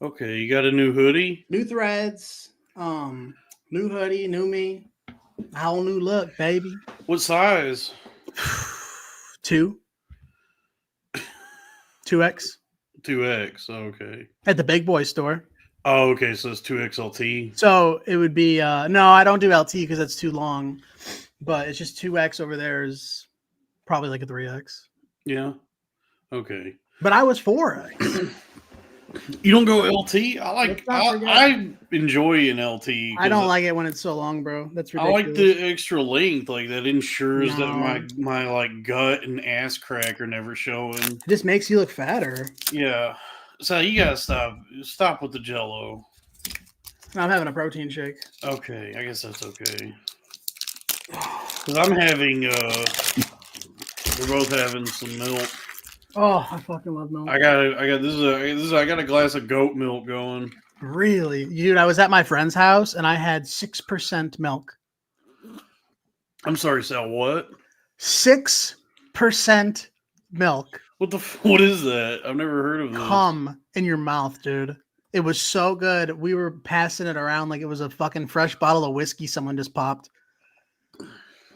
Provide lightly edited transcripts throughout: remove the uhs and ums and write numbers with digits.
Okay, you got a new hoodie? New threads, new hoodie, new me, whole new look, baby. What size? Two, 2X 2X. Okay. at the big boy store. Oh, okay. So it's 2XLT. So it would be no, I don't do LT because that's too long, but it's just 2X over there is probably like a 3X. Yeah. Okay. But I was 4X. You don't go LT? I Let's like. not forget. I enjoy an LT. I don't like it when it's so long, bro. That's I ridiculous. like the extra length. Like that ensures that No. my like gut and ass crack are never showing. It just makes you look fatter. Yeah. So you gotta stop with the Jello. I'm having a protein shake. Okay, I guess that's okay. Because I'm having. We're both having some milk. Oh, I fucking love milk. I got a glass of goat milk going. Really, dude? I was at my friend's house and I had 6% milk. I'm sorry, Sal. What? 6% milk. What is that? I've never heard of this. Cum in your mouth, dude. It was so good. We were passing it around like it was a fucking fresh bottle of whiskey someone just popped.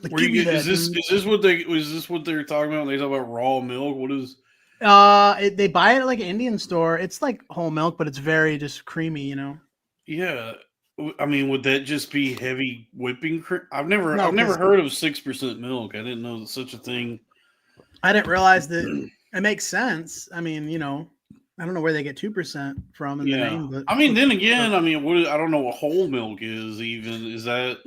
Like, is this what they're talking about when they talk about raw milk? What is? They buy it at like an Indian store. It's like whole milk, but it's very just creamy, you know. Yeah, I mean, would that just be heavy whipping cream? I've never No, heard of 6% milk. I didn't know that such a thing. I didn't realize that it makes sense. I mean, you know, I don't know where they get 2% from in the name, but I mean, then again, I mean, I don't know what whole milk is. Even is that?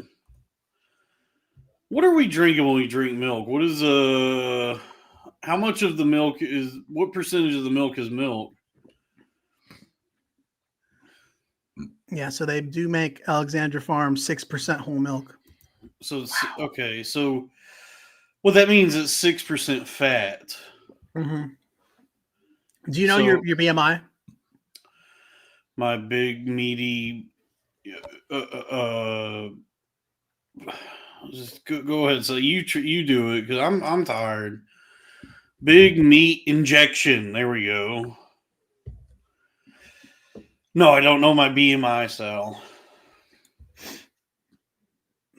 What are we drinking when we drink milk? What is how much of the milk is? What percentage of the milk is milk? yeah, so they do make Alexandra Farm 6% whole milk. So okay, so well, that means it's 6% fat. Mm-hmm. Do you know your BMI? My big meaty. Just go ahead. So you do it because I'm tired. Big meat injection. There we go. No, I don't know my BMI, Sal.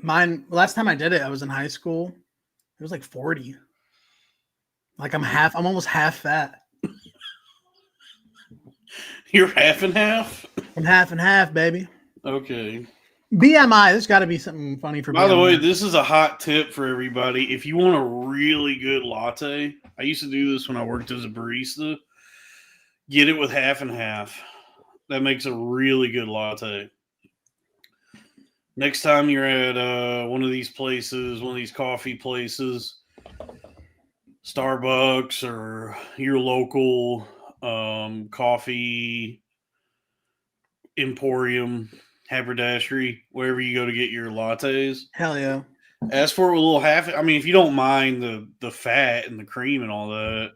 Mine, last time I did it, I was in high school. It was like 40. Like I'm almost half fat. You're half and half? I'm half and half, baby. Okay. BMI, there's got to be something funny for BMI. By the way, this is a hot tip for everybody. If you want a really good latte, I used to do this when I worked as a barista. Get it with half and half. That makes a really good latte. Next time you're at one of these places, one of these coffee places, Starbucks or your local coffee emporium, haberdashery, wherever you go to get your lattes. Hell yeah. Ask for it with a little half. I mean, if you don't mind the fat and the cream and all that,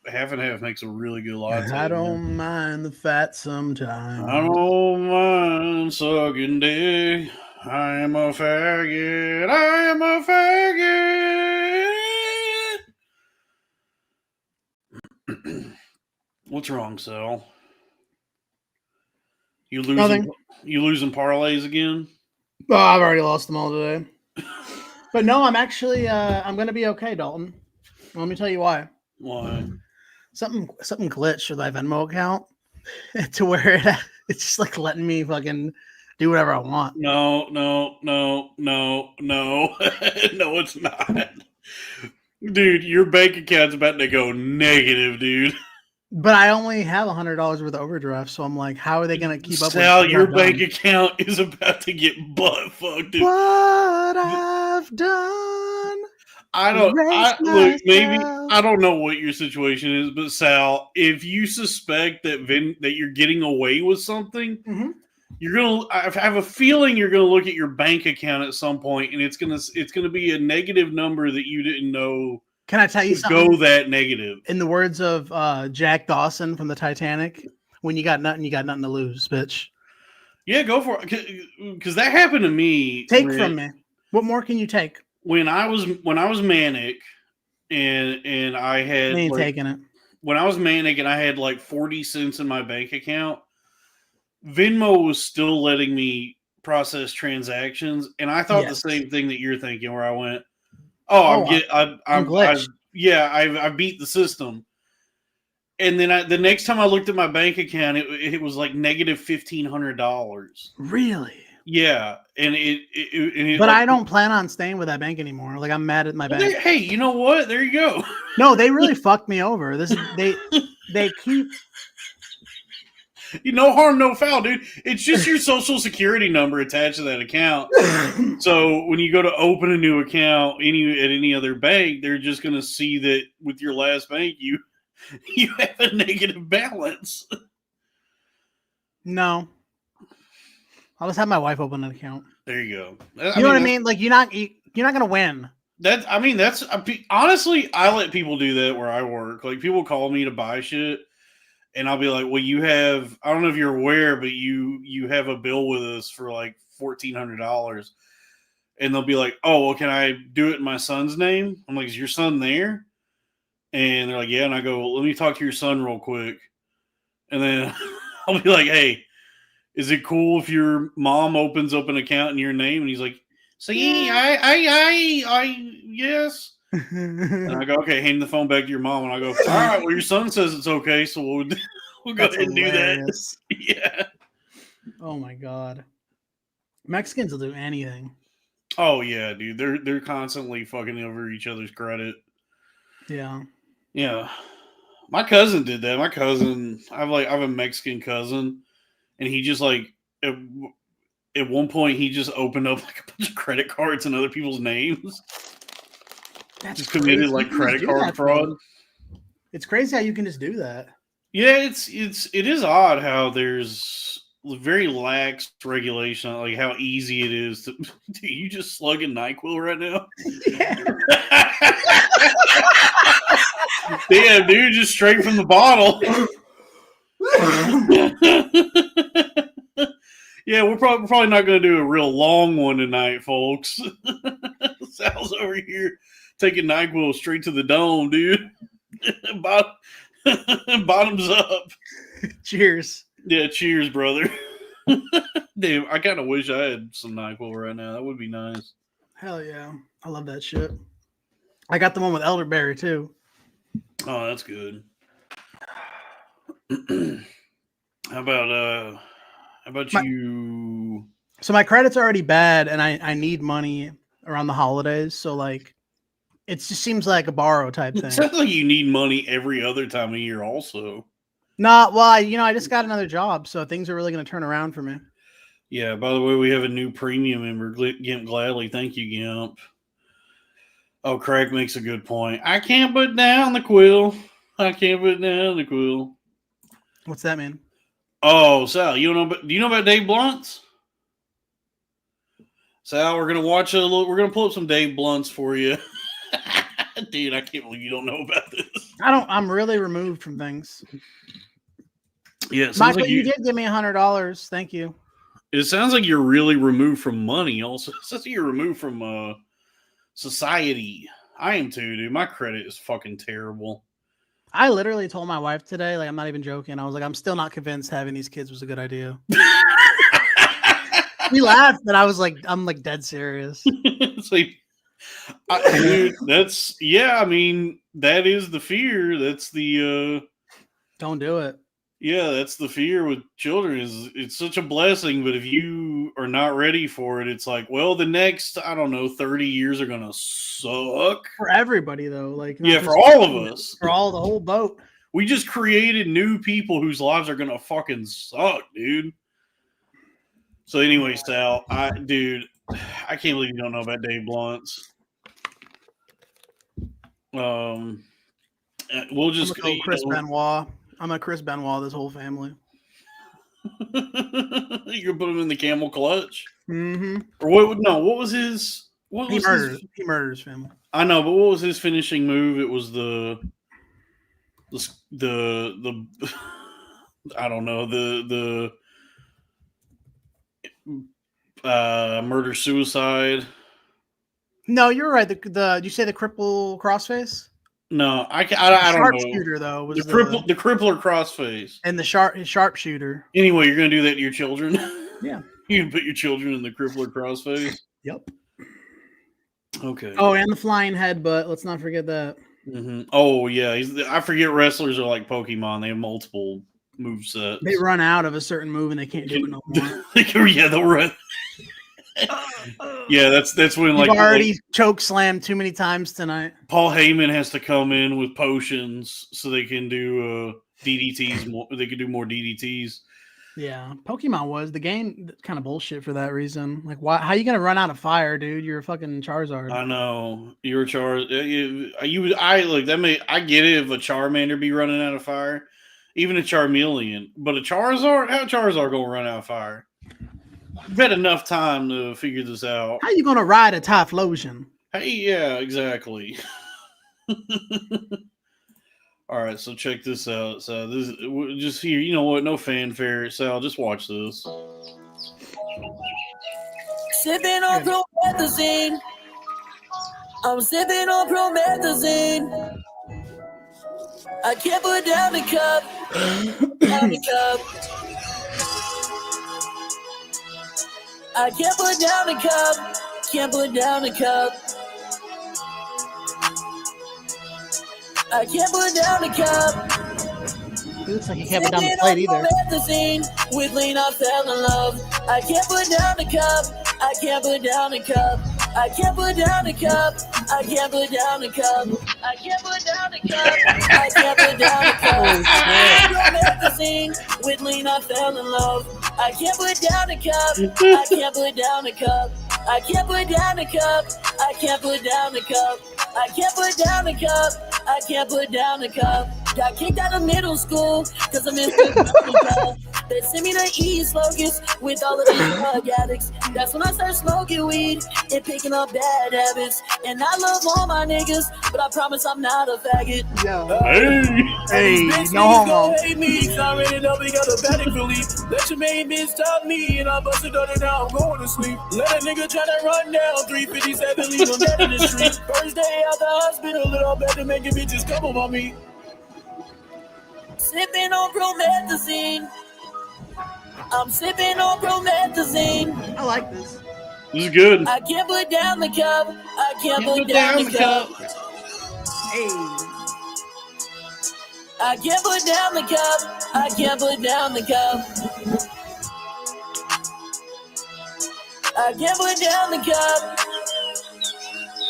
half and half makes a really good latte. I don't mind the fat sometimes. I don't mind sucking dick. I am a faggot. I am a faggot. What's wrong, Sal? You losing parlays again? Oh, I've already lost them all today. But no, I'm actually I'm gonna be okay, Dalton. Let me tell you why. Why? Something glitched with my Venmo account to where it's just like letting me fucking do whatever I want. No, no, it's not. Dude, your bank account's about to go negative, dude. But I only have $100 worth of overdraft, so I'm like, how are they gonna keep up Sal, with your bank account is about to get butt fucked, dude. What I've done. Look, maybe I don't know what your situation is, but Sal, if you suspect that you're getting away with something, I have a feeling you're gonna look at your bank account at some point, and it's gonna be a negative number that you didn't know. Can I tell you something? Go that negative. In the words of Jack Dawson from the Titanic, when you got nothing to lose, bitch. Yeah, go for it. Because that happened to me. Take from me. What more can you take? When I was manic, and I had ain't taking it. When I was manic and I had like 40 cents in my bank account, Venmo was still letting me process transactions, and I thought the Yes. same thing that you're thinking. Where I went, I'm glitched. I beat the system. And then the next time I looked at my bank account, it was like negative $1,500. Really? Yeah, and but I don't plan on staying with that bank anymore. Like I'm mad at my bank. Hey, you know what? There you go. No, they really fucked me over. They keep. No harm, no foul, dude. It's just your social security number attached to that account. So when you go to open a new account at any other bank, they're just going to see that with your last bank, you have a negative balance. No, I'll just have my wife open an account. There you go. You know what I mean? Like you're not gonna win. Honestly, I let people do that where I work. Like people call me to buy shit, and I'll be like, "Well, I don't know if you're aware, but you have a bill with us for like $1,400." And they'll be like, "Oh, well, can I do it in my son's name?" I'm like, "Is your son there?" And they're like, "Yeah." And I go, "Let me talk to your son real quick." And then I'll be like, "Hey, is it cool if your mom opens up an account in your name?" And he's like, "See, yes." And I go, "Okay, hand the phone back to your mom." And I go, "All right, well, your son says it's okay, so we'll go ahead and do that." Yeah. Oh my god, Mexicans will do anything. Oh yeah, dude. They're constantly fucking over each other's credit. Yeah. Yeah. My cousin did that. I have a Mexican cousin, and he just like at one point he just opened up like a bunch of credit cards in other people's names. That's just committed like credit card fraud. It's crazy how you can just do that. Yeah, it is odd how there's very lax regulation, like how easy it is to. Dude, you just slugging NyQuil right now? Yeah. Damn, dude, just straight from the bottle. Yeah, we're probably not going to do a real long one tonight, folks. Sal's over here taking NyQuil straight to the dome, dude. Bottoms up. Cheers. Yeah, cheers, brother. Damn, I kind of wish I had some NyQuil right now. That would be nice. Hell yeah. I love that shit. I got the one with elderberry, too. Oh, that's good. How about you? So my credit's already bad, and I need money around the holidays. So like, it just seems like a borrow type thing. It sounds like you need money every other time of year, also. Nah, well, I just got another job, so things are really going to turn around for me. Yeah. By the way, we have a new premium member, Gimp Gladly. Thank you, Gimp. Oh, Craig makes a good point. I can't put down the quill. What's that mean? Oh, Sal, do you know about Dave Blunt's? Sal, we're gonna pull up some Dave Blunts for you. Dude, I can't believe you don't know about this. I'm really removed from things. Yeah, Michael, you did give me $100. Thank you. It sounds like you're really removed from money. Also, it says you're removed from society. I am too, dude. My credit is fucking terrible. I literally told my wife today, like I'm not even joking. I was like, I'm still not convinced having these kids was a good idea. We laughed, but I was like, I'm like dead serious. It's like, dude, I mean, that is the fear. That's the don't do it. Yeah, that's the fear with children. It's such a blessing, but if you are not ready for it, it's like, well, the next 30 years are gonna suck for everybody, though. Like, for all of us, for all the whole boat. We just created new people whose lives are gonna fucking suck, dude. So anyway, Sal, I can't believe you don't know about Dave Blunt's. We'll just go Chris Benoit. I'm a Chris Benoit. This whole family. You can put him in the camel clutch. Mm-hmm. Or what? No, what was his? He murders family. I know, but what was his finishing move? It was the I don't know, the murder suicide. No, you're right. You say the cripple crossface? No, I don't know. Sharpshooter though was the crippler crossface and the sharpshooter. Anyway, you're gonna do that to your children. Yeah, you can put your children in the crippler crossface. Yep. Okay. Oh, and the flying headbutt. Let's not forget that. Mm-hmm. Oh yeah, I forget wrestlers are like Pokemon. They have multiple move sets. They run out of a certain move and they can't do it no more. Yeah, they'll run. Yeah, that's when You've already choke slammed too many times tonight. Paul Heyman has to come in with potions so they can do DDTs. They can do more DDTs. Yeah, Pokemon was the game kind of bullshit for that reason. Like, why? How you gonna run out of fire, dude? You're a fucking Charizard. I know you're a Charizard. I get it if a Charmander be running out of fire, even a Charmeleon, but a Charizard, how Charizard gonna run out of fire? You've had enough time to figure this out. How you gonna ride a Typhlosion? Hey, yeah, exactly. All right, so check this out. So this just here, you know what? No fanfare, Sal. Just watch this. Sipping on promethazine. I'm sipping on promethazine. I can't put down the cup. Down the cup. I can't put down the cup. Can't put down the cup. I can't put down the cup. It looks like you can't put down the plate either. With lean, I fell in love. I can't put down the cup. I can't put down the cup. I can't put down the cup. I can't put down the cup. I can't put down the cup. I can't put down the cup. With lean, I fell in love. I can't put down the cup. I can't put down the cup. I can't put down the cup. I can't put down the cup. I can't put down the cup. I can't put down the cup. Got kicked out of middle school because I missed the They sent me to East Locust with all of these drug addicts. That's when I started smoking weed and picking up bad habits. And I love all my niggas, but I promise I'm not a faggot. Hey, no homo. Hate me, cause I already know we got a bad belief. Let your main bitch stop me and I busted on it now. I'm going to sleep. Let a nigga try to run down 357 legal dead in the street. First day out the hospital, little better making bitches come on me. Sipping on promethazine. I'm sipping on promethazine. I like this. This is good. I can't put down the cup. I can't put down the cup. Hey. I can't put down the cup. I can't put down the cup. I can't put down the cup.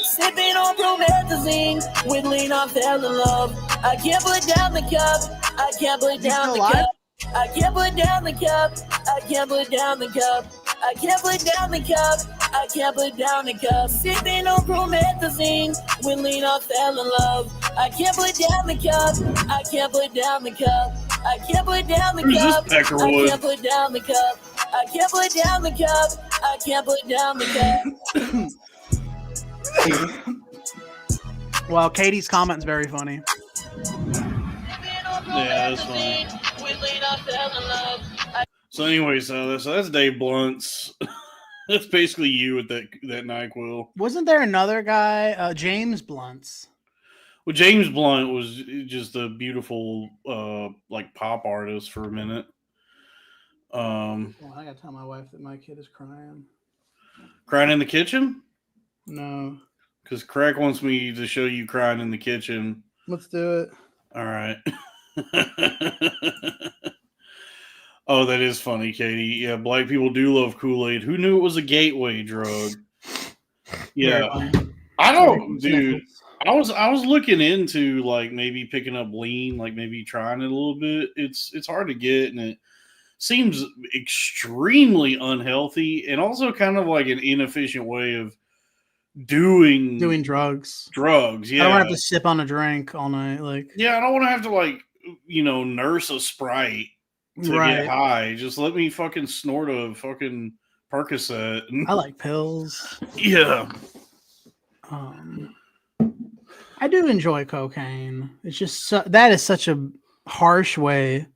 Sipping on promethazine. With lean, I fell in love. I can't put down the cup. I can't put down the cup. I can't put down the cup. I can't put down the cup. I can't put down the cup. I can't put down the cup. Sipping on promethazine. With lean, I fell in love. I can't put down the cup. I can't put down the cup. I can't put down the cup. I can't put down the cup. I can't put down the cup. I can't put down the cup. Well, Katie's comment's very funny. Yeah, that's funny. So anyway, so that's Dave Blunt's. That's basically you with that NyQuil. Wasn't there another guy, James Blunt's? Well, James Blunt was just a beautiful, like pop artist for a minute. Well, I gotta tell my wife that my kid is crying. Crying in the kitchen? No. Because Crack wants me to show you crying in the kitchen. Let's do it. All right. Oh, that is funny, Katie. Yeah, black people do love Kool-Aid. Who knew it was a gateway drug? Yeah. I don't, dude. I was looking into like maybe picking up lean, like maybe trying it a little bit. It's hard to get, and it seems extremely unhealthy, and also kind of like an inefficient way of doing drugs. Yeah, I don't want to have to sip on a drink all night. Like, yeah, I don't want to have to like nurse a Sprite to get high. Just let me fucking snort a fucking Percocet. I like pills. Yeah. I do enjoy cocaine. It's just that is such a harsh way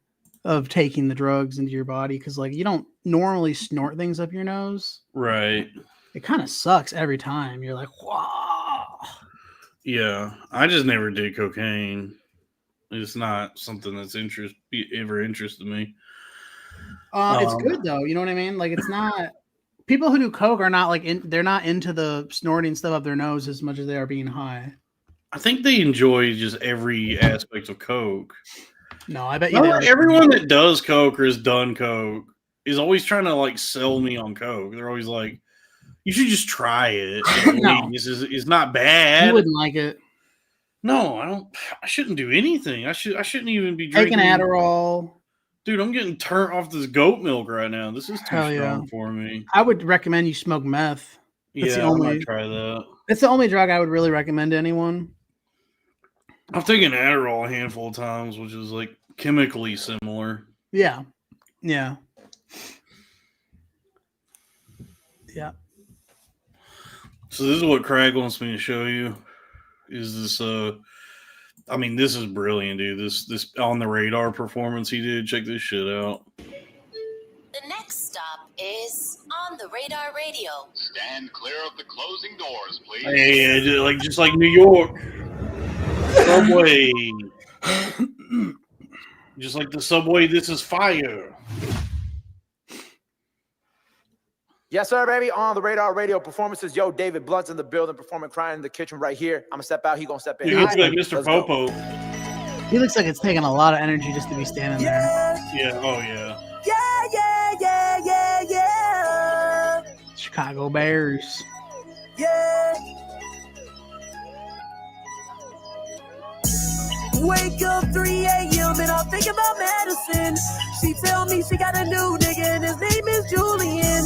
of taking the drugs into your body because, like, you don't normally snort things up your nose. Right. It kind of sucks every time. You're like, wow. Yeah, I just never did cocaine. It's not something that's ever interested me. It's good though. You know what I mean? Like it's not. People who do coke are not they're not into the snorting stuff up their nose as much as they are being high. I think they enjoy just every aspect of coke. No, I bet you. Everyone that does coke or has done coke is always trying to like sell me on coke. They're always like, "You should just try it. No, it's not bad. You wouldn't like it." No, I don't. I shouldn't do anything. I shouldn't even be taking drinking Adderall. Dude, I'm getting turned off this goat milk right now. This is too strong for me. I would recommend you smoke meth. I might try that. It's the only drug I would really recommend to anyone. I've taken Adderall a handful of times, which is like chemically similar. Yeah. Yeah. Yeah. So this is what Craig wants me to show you. Is this this is brilliant, dude. This on the radar performance he did. Check this shit out. The next stop is On the Radar Radio. Stand clear of the closing doors, please. Hey, just like New York. Subway. Just like the subway, this is fire. Yes, sir, baby. On the Radar Radio performances. Yo, David Blunt's in the building, performing Crying in the Kitchen right here. I'm going to step out. He going to step in. He looks like Mr. Popo. He looks like it's taking a lot of energy just to be standing there. Yeah, oh yeah. Yeah. Chicago Bears. Yeah. Wake up 3 a.m. and I'm thinking about Madison. She tell me she got a new nigga and his name is Julian.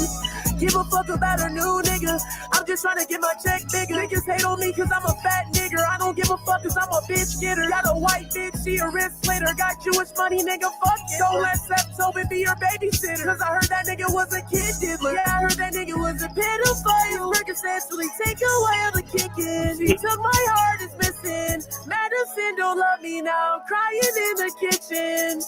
Give a fuck about her new nigga. I'm just trying to get my check bigger. Niggas hate on me cause I'm a fat nigger. I don't give a fuck cause I'm a bitch getter. Got a white bitch, she a wrist slater. Got Jewish money, nigga, fuck it. Don't let Septoben be your babysitter. Cause I heard that nigga was a kid diddler. Yeah, I heard that nigga was a pedophile. Circumstantially take away all the kicking. She took my heart, is missing. Madison don't love me now. I'm crying in the kitchen.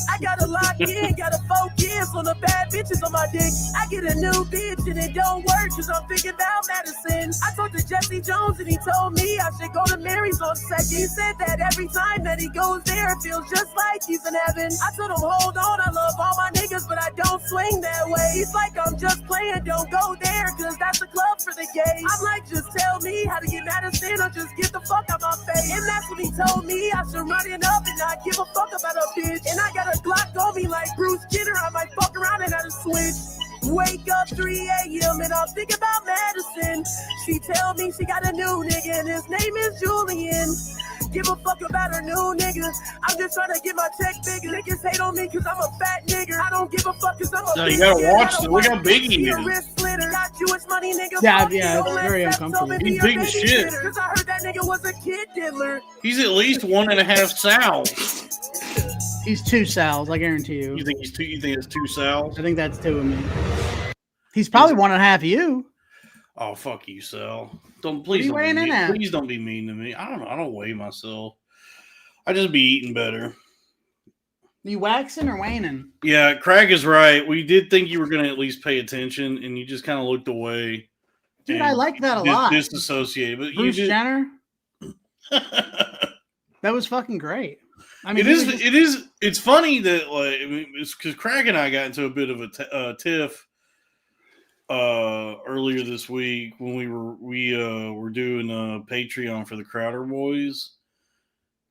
I gotta lock in, gotta focus on the bad bitches on my dick. I get a new bitch and it don't work cause I'm thinking about Madison. I talked to Jesse Jones and he told me I should go to Mary's on second. He said that every time that he goes there it feels just like he's in heaven. I told him hold on, I love all my niggas but I don't swing that way. He's like I'm just playing, don't go there cause that's a club for the gays. I'm like just tell me how to get Madison or just get the fuck out my face. And that's when he told me I should run it up and not give a fuck about a bitch. And I got a Glock on me like Bruce Jenner, I might fuck around and have a switch. Wake up 3 a.m. and I'm thinking about Madison. She tell me she got a new nigga and his name is Julian. Give a fuck about her new nigga. I'm just trying to get my check bigger. Niggas hate on me cause I'm a fat nigga. I don't give a fuck cause I'm a you gotta watch it. Look how big he is. Got Jewish money, nigga. Yeah, it's very uncomfortable. He's big as shit. Cause I heard that nigga was a kid diddler. He's at least 1.5 Sal's. He's 2 Sal's, I guarantee you. You think it's 2 Sal's? I think that's 2 of me. He's probably 1.5 you. Oh fuck you, Sal. Please don't be mean to me. I don't weigh myself. I just be eating better. You waxing or waning? Yeah, Craig is right. We did think you were gonna at least pay attention and you just kind of looked away. Dude, I like that a lot. Disassociated. But Bruce Jenner. That was fucking great. I mean, it's funny that it's because Craig and I got into a bit of a tiff earlier this week when we were doing a Patreon for the Crowder Boys.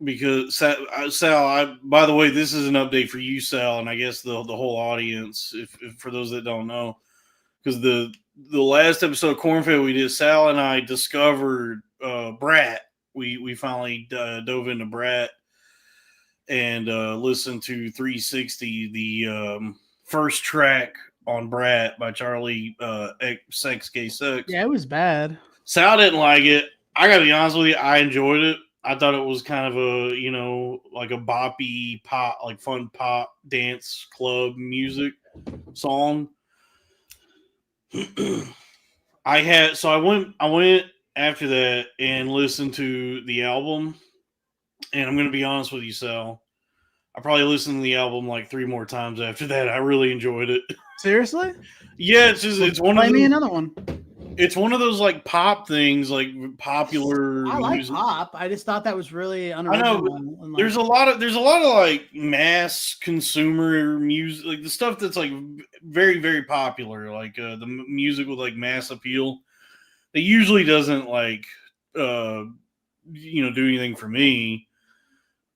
Because Sal, by the way, this is an update for you, Sal, and I guess the whole audience, if for those that don't know, because the last episode of Cornfed we did, Sal and I discovered Brat. We finally dove into Brat and listened to 360, the first track on Brat by Charlie Sex Gay Sex. Yeah, it was bad. Sal didn't like it. I gotta be honest with you, I enjoyed it. I thought it was kind of a, like a boppy pop, like fun pop dance club music song. I went after that and listened to the album, and I'm gonna be honest with you, Sal. I probably listened to the album like 3 more times after that. I really enjoyed it. Seriously? Yeah, it's one of me another one. It's one of those like pop things, like popular. I like music. pop. I just thought that was really I unoriginal. know. And, like, There's a lot of like mass consumer music, like the stuff that's like very very popular, like the music with like mass appeal. It usually doesn't like do anything for me.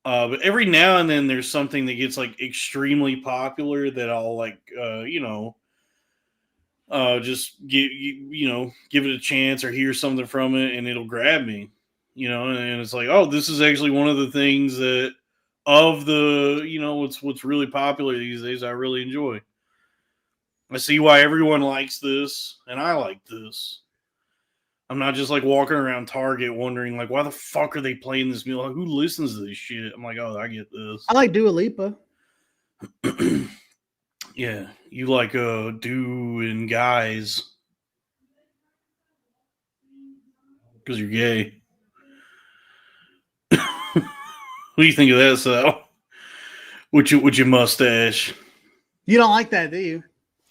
But every now and then there's something that gets like extremely popular that I'll like just give give it a chance or hear something from it and it'll grab me, and it's like, oh, this is actually one of the things that of the what's really popular these days I really enjoy. I see why everyone likes this and I like this. I'm not just like walking around Target wondering like, why the fuck are they playing this music? Like, who listens to this shit? I'm like, oh, I get this. I like Dua Lipa. Yeah, you like doing guys because you're gay. What do you think of that, Sal? With your mustache? You don't like that, do you?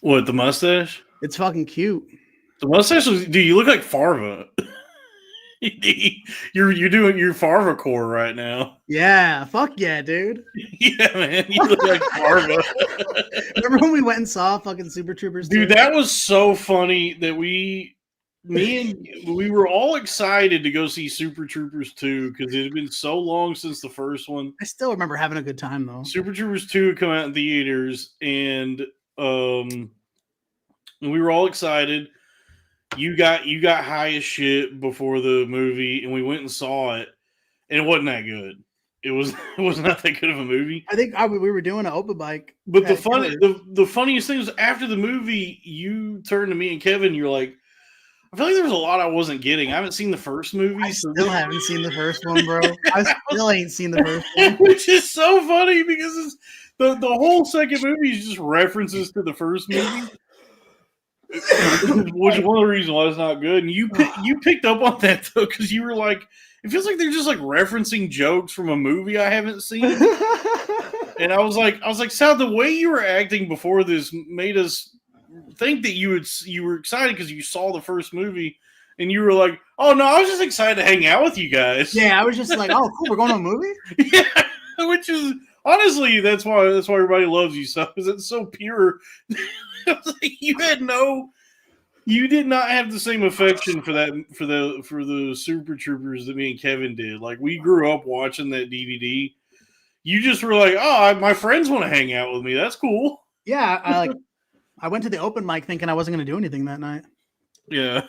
What, the mustache? It's fucking cute. The mustache? Dude, you look like Farva. You're doing your Farva core right now. Yeah, fuck yeah, dude. Yeah, man, you look like Farva. Remember when we went and saw fucking Super Troopers 2? Dude, that was so funny that we were all excited to go see Super Troopers 2 because it had been so long since the first one. I still remember having a good time though. Super Troopers 2 had come out in theaters, and we were all excited. You got high as shit before the movie, and we went and saw it, and it wasn't that good. It was not that good of a movie. I think we were doing an open bike. But the funniest thing was after the movie, you turned to me and Kevin. You're like, I feel like there was a lot I wasn't getting. I haven't seen the first movie. I still haven't seen the first one, bro. I still ain't seen the first one. Which is so funny because it's the whole second movie is just references to the first movie. Which is one of the reasons why it's not good. And you picked up on that though, because you were like, it feels like they're just like referencing jokes from a movie I haven't seen. And I was like, Sal, the way you were acting before this made us think that you were excited because you saw the first movie, and you were like, oh no, I was just excited to hang out with you guys. Yeah, I was just like, oh cool, we're going to a movie. Yeah, which is honestly that's why everybody loves you so, because it's so pure. You did not have the same affection for the Super Troopers that me and Kevin did. Like, we grew up watching that DVD. You just were like, oh, my friends want to hang out with me. That's cool. Yeah, I went to the open mic thinking I wasn't going to do anything that night. Yeah.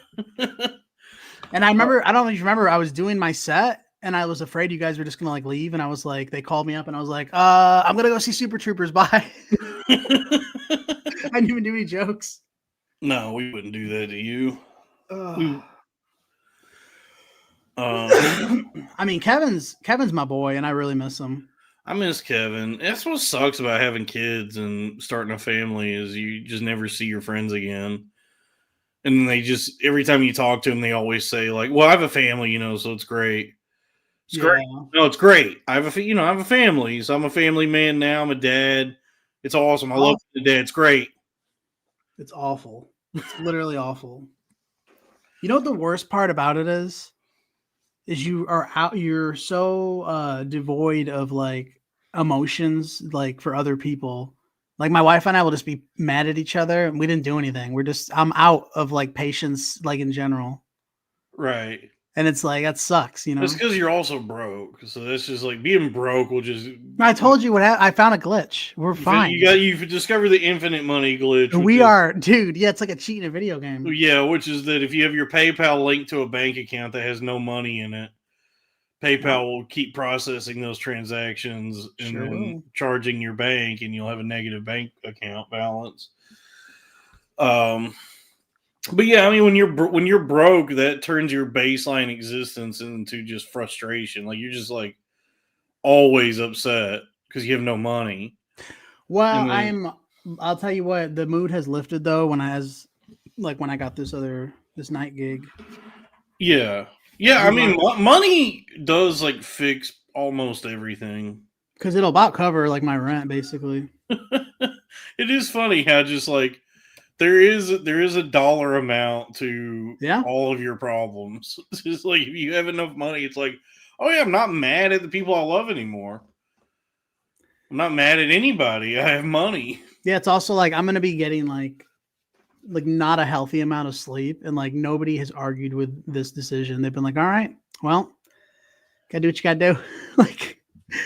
And I remember, I don't know if you remember, I was doing my set and I was afraid you guys were just going to like leave. And I was like, they called me up and I was like, I'm going to go see Super Troopers. Bye. I didn't even do any jokes. No, we wouldn't do that to you. I mean, Kevin's my boy and I really miss him. I miss Kevin. That's what sucks about having kids and starting a family is you just never see your friends again. And they just, every time you talk to them, they always say like, well, I have a family, so it's great. It's great. No, it's great. I have a family. So I'm a family man now. I'm a dad. It's awesome. I love the dad. It's great. It's awful. It's literally awful. You know what the worst part about it is you're so devoid of like emotions like for other people. Like my wife and I will just be mad at each other and we didn't do anything. I'm out of like patience like in general. Right. And it's like, that sucks, It's because you're also broke. So that's just like being broke will just. I told you what I found a glitch. We're fine. You've discovered the infinite money glitch. We are, dude. Yeah, it's like a cheat in a video game. Yeah, which is that if you have your PayPal linked to a bank account that has no money in it, PayPal will keep processing those transactions and then charging your bank, and you'll have a negative bank account balance. But yeah, I mean, when you're broke, that turns your baseline existence into just frustration. Like you're just like always upset because you have no money. Well, I'll tell you what, the mood has lifted though when I got this night gig. Yeah. Yeah, I mean, money does like fix almost everything. Because it'll about cover like my rent, basically. It is funny how just like there is a dollar amount to Yeah. all of your problems. It's just like if you have enough money, it's like, oh yeah, I'm not mad at the people I love anymore. I'm not mad at anybody. I have money. Yeah, it's also like I'm gonna be getting like not a healthy amount of sleep, and like nobody has argued with this decision. They've been like, all right, well, gotta do what you gotta do. Like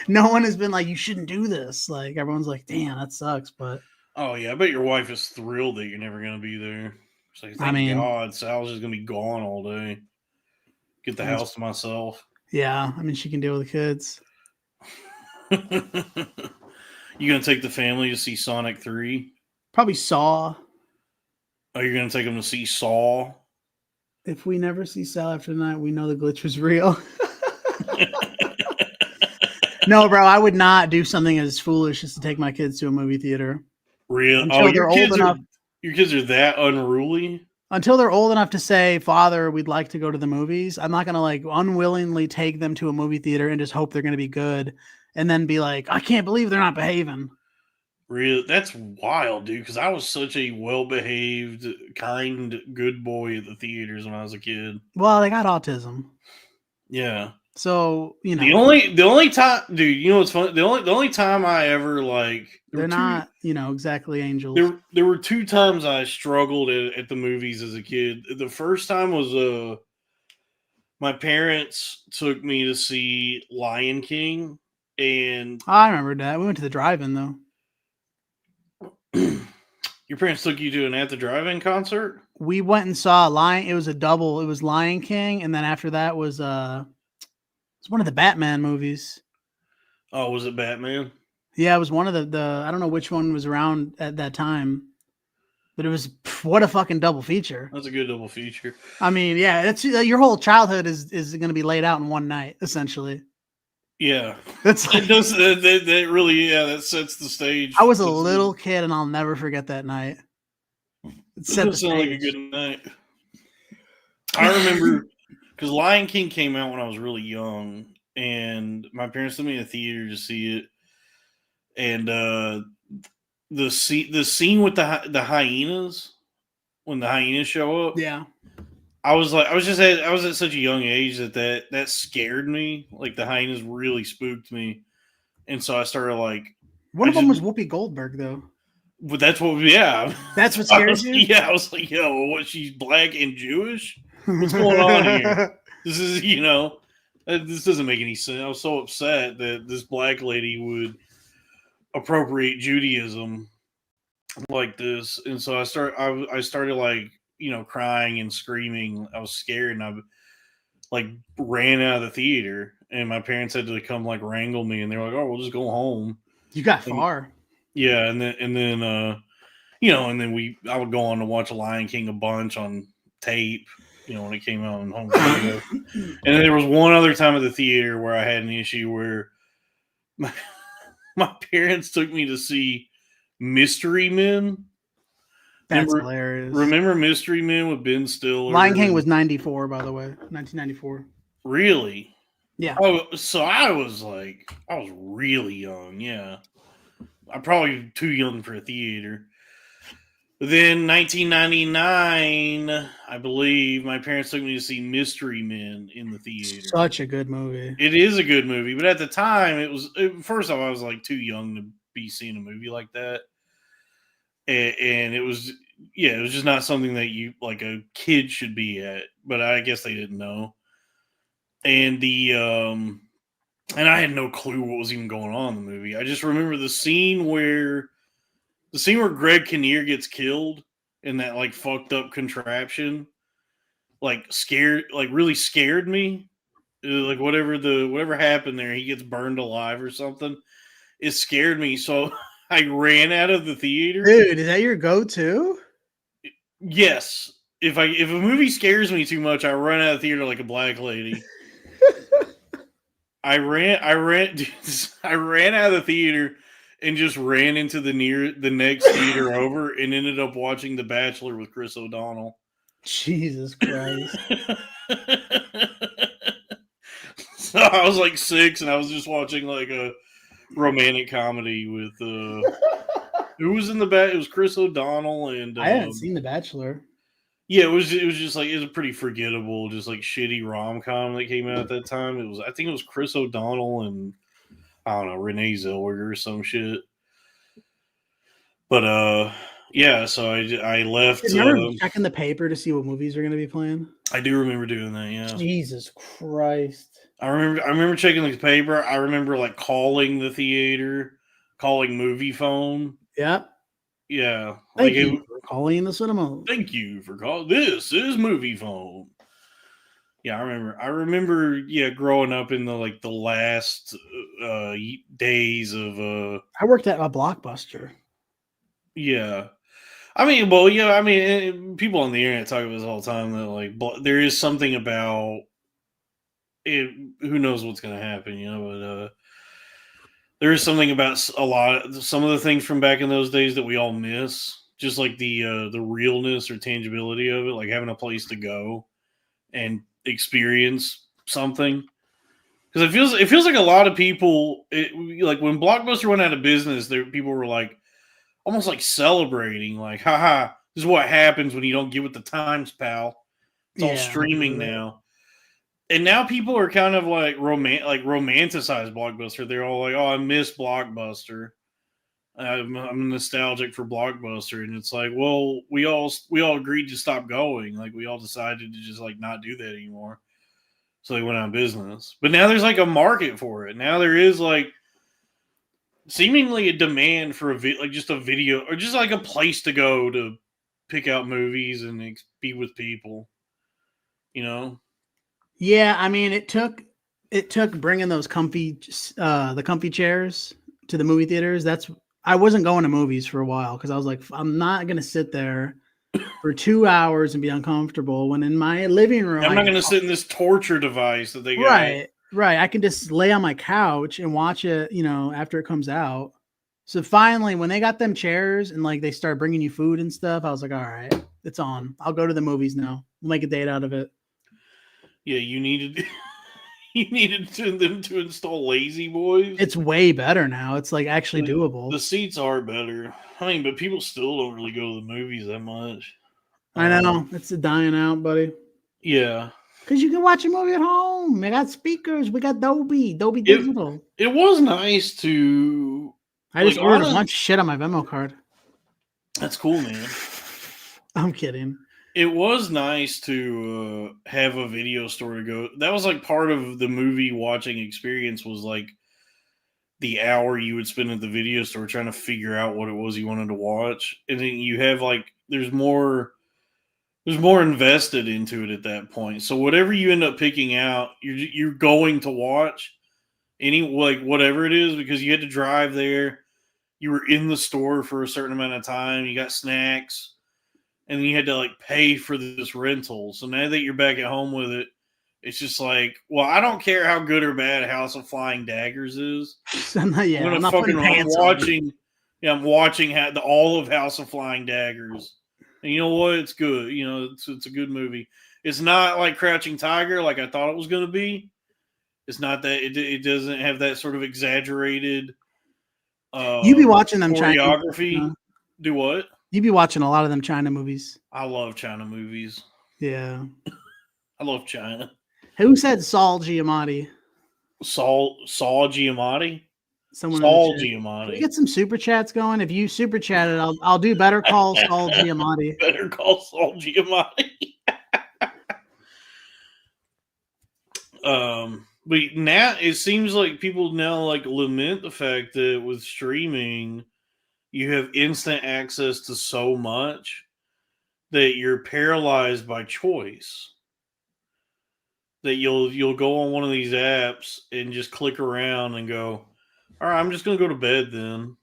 no one has been like, you shouldn't do this. Like everyone's like, damn, that sucks. But Oh yeah, I bet your wife is thrilled that you're never gonna be there. It's like, I thank mean- God, Sal's just gonna be gone all day. Get the house to myself. yeah, I mean she can deal with the kids. You gonna take the family to see Sonic 3? Probably Saw. Oh, you're gonna take them to see Saw? If we never see Sal after tonight, we know the glitch was real. No, bro, I would not do something as foolish as to take my kids to a movie theater. Real? Until Oh, they're old enough. Your kids are that unruly? Until they're old enough to say, Father, we'd like to go to the movies. I'm not going to like unwillingly take them to a movie theater and just hope they're going to be good. And then be like, I can't believe they're not behaving. Real? That's wild, dude, because I was such a well-behaved, kind, good boy at the theaters when I was a kid. Well, they got autism. Yeah. So, you know. The only time, dude, you know what's funny? The only time I ever like they're not, you know, exactly angels. There were 2 times I struggled at the movies as a kid. The first time was my parents took me to see Lion King, and I remember that. We went to the drive-in though. Your parents took you to an At the Drive-In concert? We went and saw Lion. It was a double. It was Lion King, and then after that was it's one of the Batman movies. Oh, was it Batman? Yeah, it was one of the I don't know which one was around at that time, but it was what a fucking double feature. That's a good double feature. I mean, yeah, that's your whole childhood is going to be laid out in one night, essentially. Yeah, That's like, it does. That really, that sets the stage. I was a little kid, and I'll never forget that night. It set the does sound like a stage. good night. I remember because Lion King came out when I was really young, and my parents took me to the theater to see it. And the scene with the hyenas, when the hyenas show up, Yeah. I was at such a young age that scared me. Like the hyenas really spooked me, and so I started like. One of them was Whoopi Goldberg, though. But that's what, yeah. That's what scares you? Yeah, I was like, yo, what? She's black and Jewish? What's going on here? This is, this doesn't make any sense. I was so upset that this black lady would appropriate Judaism like this, and so I started like crying and screaming. I was scared, and I like ran out of the theater, and my parents had to come like wrangle me, and they were like, "Oh, we'll just go home." You got far. Yeah, and then I would go on to watch Lion King a bunch on tape, when it came out on home video. And then there was one other time at the theater where I had an issue where my parents took me to see Mystery Men. That's hilarious. Remember Mystery Men with Ben Stiller? Lion King was 94, by the way. 1994. Really? Yeah. Oh, so I was really young, yeah. I'm probably too young for a theater. But then 1999, I believe, my parents took me to see Mystery Men in the theater. Such a good movie. It is a good movie, but at the time, first off, I was like too young to be seeing a movie like that. And it was just not something that you, like a kid should be at, but I guess they didn't know. And and I had no clue what was even going on in the movie. I just remember the scene where Greg Kinnear gets killed in that like fucked up contraption, like really scared me. Like whatever happened there, he gets burned alive or something. It scared me, so I ran out of the theater. Dude, is that your go-to? Yes. If a movie scares me too much, I run out of the theater like a black lady. I ran out of the theater and just ran into the next theater over and ended up watching The Bachelor with Chris O'Donnell. Jesus Christ. So I was like 6 and I was just watching like a romantic comedy with Who was in the bat? It was Chris O'Donnell and I haven't seen The Bachelor. Yeah, it was just like it was a pretty forgettable, just like shitty rom-com that came out at that time. I think it was Chris O'Donnell and I don't know, Renee Zellweger or some shit. But yeah, so I left. Remember checking the paper to see what movies are going to be playing? I do remember doing that. Yeah. Jesus Christ. I remember checking the paper. I remember like calling the theater, calling movie phone. Yep. Yeah. Thank you for calling the cinema. Thank you for calling. This is movie phone. Yeah, I remember. Yeah, growing up in the last days of. I worked at a Blockbuster. Yeah, I mean, well, yeah, I mean, people on the internet talk about this all the time that there is something about it. Who knows what's going to happen, But there is something about some of the things from back in those days that we all miss. Just like the realness or tangibility of it, like having a place to go and experience something. Because it feels like a lot of people, like when Blockbuster went out of business, people were like almost like celebrating, like, haha, this is what happens when you don't get with the times, pal. It's all streaming now. And now people are kind of like romanticize Blockbuster. They're all like, oh, I miss Blockbuster. I'm nostalgic for Blockbuster. And it's like, well, we all agreed to stop going. Like we all decided to just like not do that anymore. So they went out of business. But now there's like a market for it. Now there is like seemingly a demand for just a video or just like a place to go to pick out movies and be with people, Yeah, I mean, it took bringing those the comfy chairs to the movie theaters. I wasn't going to movies for a while because I was like, I'm not gonna sit there for 2 hours and be uncomfortable when in my living room. I'm not gonna sit in this torture device that they got. Right. I can just lay on my couch and watch it, after it comes out. So finally, when they got them chairs and like they started bringing you food and stuff, I was like, all right, it's on. I'll go to the movies now. We'll make a date out of it. Yeah, you needed them to install Lazy Boys. It's way better now. It's like actually doable. The seats are better. I mean, but people still don't really go to the movies that much. I know. It's dying out, buddy. Yeah. Because you can watch a movie at home. We got speakers. We got Dolby Digital. It was nice to... I just ordered a bunch of shit on my Venmo card. That's cool, man. I'm kidding. It was nice to have a video store to go. That was like part of the movie watching experience was like the hour you would spend at the video store trying to figure out what it was you wanted to watch. And then you have like, there's more invested into it at that point. So whatever you end up picking out, you're going to watch whatever it is, because you had to drive there. You were in the store for a certain amount of time. You got snacks. And then you had to like pay for this rental. So now that you're back at home with it, it's just like, well, I don't care how good or bad House of Flying Daggers is. I'm watching all of House of Flying Daggers. And you know what? It's good. It's a good movie. It's not like Crouching Tiger like I thought it was going to be. It's not that it doesn't have that sort of exaggerated you be watching them choreography. Do what? You be watching a lot of them China movies. I love China movies. Yeah. I love China. Who said Saul Giamatti? Saul Giamatti? Someone Saul Giamatti. Can we get some super chats going? If you super chatted, I'll do Better Call Saul Giamatti. Better Call Saul Giamatti. But now it seems like people now like lament the fact that with streaming, you have instant access to so much that you're paralyzed by choice. That you'll go on one of these apps and just click around and go, all right, I'm just gonna go to bed then.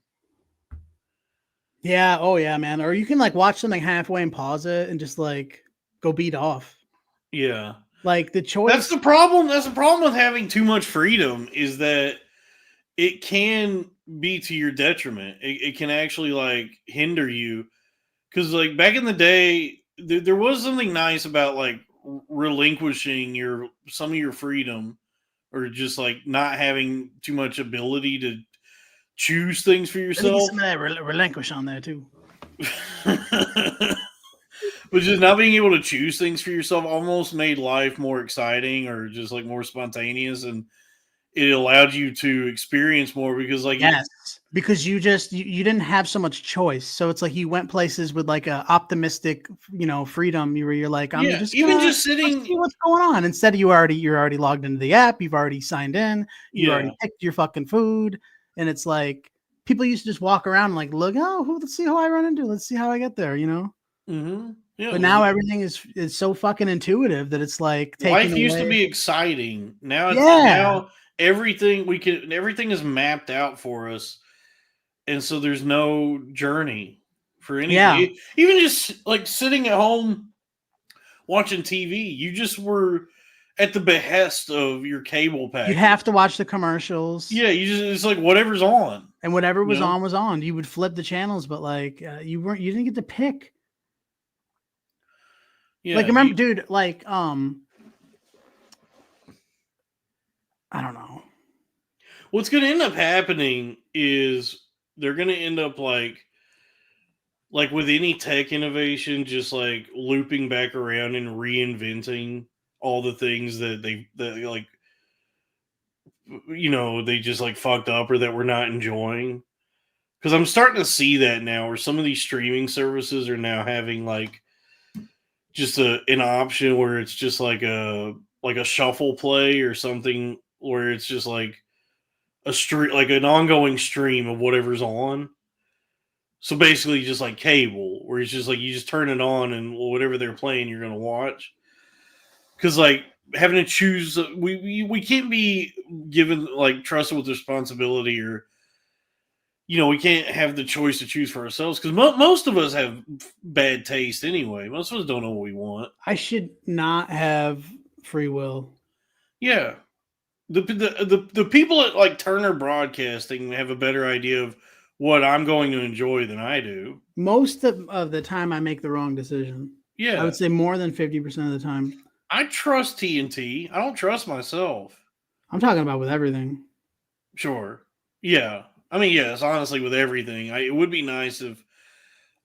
Yeah, oh yeah, man. Or you can like watch something halfway and pause it and just like go beat off. Yeah. Like the choice. That's the problem. That's the problem with having too much freedom is that it can be to your detriment. It can actually like hinder you. Because like back in the day, there was something nice about like relinquishing some of your freedom, or just like not having too much ability choose things for Let me yourself. get some of that relinquish on there too. But just not being able to choose things for yourself almost made life more exciting or just like more spontaneous, and it allowed you to experience more because like yes, because you didn't have so much choice. So it's like you went places with like a optimistic, freedom. You're like, I'm just even gonna just sitting. see what's going on. Instead, you're already logged into the app. You've already signed in. You already picked your fucking food, and it's like people used to just walk around and like look. Oh, let's see who I run into. Let's see how I get there. Mm-hmm. Yeah, but now everything is so fucking intuitive that it's like life used to be exciting. Now now everything is mapped out for us, and so there's no journey for anything. Yeah. Even just like sitting at home watching TV, you just were at the behest of your cable package. You'd have to watch the commercials. Yeah, it's like whatever's on, and whatever was on was on. You would flip the channels, but like you didn't get to pick. Yeah, like remember, dude, like I don't know. What's going to end up happening is they're going to end up like with any tech innovation, just like looping back around and reinventing all the things that they like, they just like fucked up or that we're not enjoying. Because I'm starting to see that now, where some of these streaming services are now having like just an option where it's just like a shuffle play or something, where it's just like like an ongoing stream of whatever's on. So basically, just like cable, where it's just like you just turn it on and whatever they're playing, you're gonna watch. Because like having to choose, we can't be given like trusted with responsibility, or we can't have the choice to choose for ourselves. Because most of us have bad taste anyway. Most of us don't know what we want. I should not have free will. Yeah, the people at like Turner Broadcasting have a better idea of what I'm going to enjoy than I do. Most of the time, I make the wrong decision. Yeah, I would say more than 50% of the time. I trust TNT. I don't trust myself. I'm talking about with everything. Sure. Yeah. I mean, yes. Honestly, with everything, it would be nice if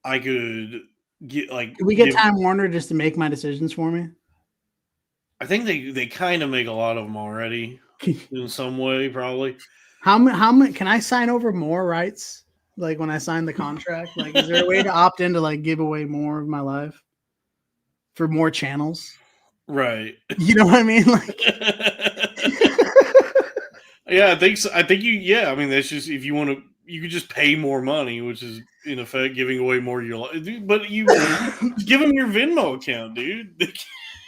I could get like. Could we get Time Warner just to make my decisions for me? I think they kind of make a lot of them already in some way, probably. How many can I sign over more rights? Like when I sign the contract, like is there a way to opt in to like give away more of my life for more channels? Right. You know what I mean? Like, yeah, I think so. I think I mean, that's just if you want to, you could just pay more money, which is in effect giving away more of your life. But you give them your Venmo account, dude.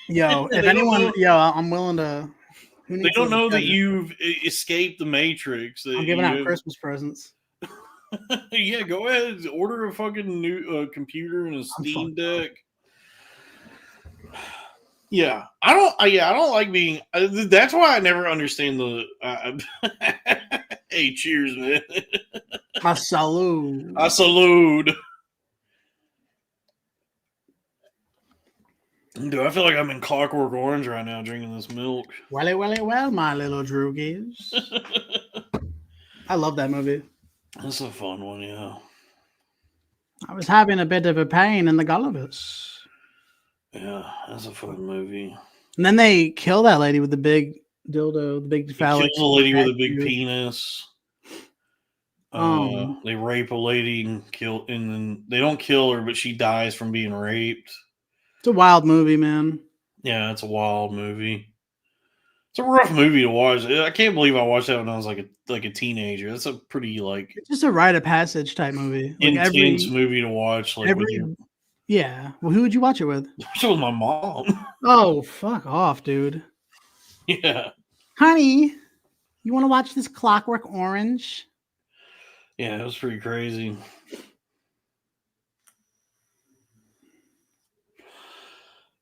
Yo, if anyone, I'm willing to. They don't know that you've escaped the Matrix. I'm giving out Christmas presents. Yeah, go ahead. Order a fucking new computer and a Steam Deck. Yeah, I don't like being. That's why I never understand the. Hey, cheers, man! I salute. I salute. Dude, I feel like I'm in Clockwork Orange right now, drinking this milk. Well, my little droogies. I love that movie. That's a fun one, yeah. I was having a bit of a pain in the Gullivers. Yeah, that's a fun movie. And then they kill that lady with the big dildo, the big phallic. Kill a lady with a big penis. They rape a lady and then they don't kill her, but she dies from being raped. It's a wild movie, man. Yeah, it's a wild movie. It's a rough movie to watch. I can't believe I watched that when I was like a teenager. That's a pretty like it's just a rite of passage type movie. Like intense movie to watch. Like yeah. Well, who would you watch it with? With my mom. Oh, fuck off, dude. Yeah. Honey, you want to watch this Clockwork Orange? Yeah, it was pretty crazy.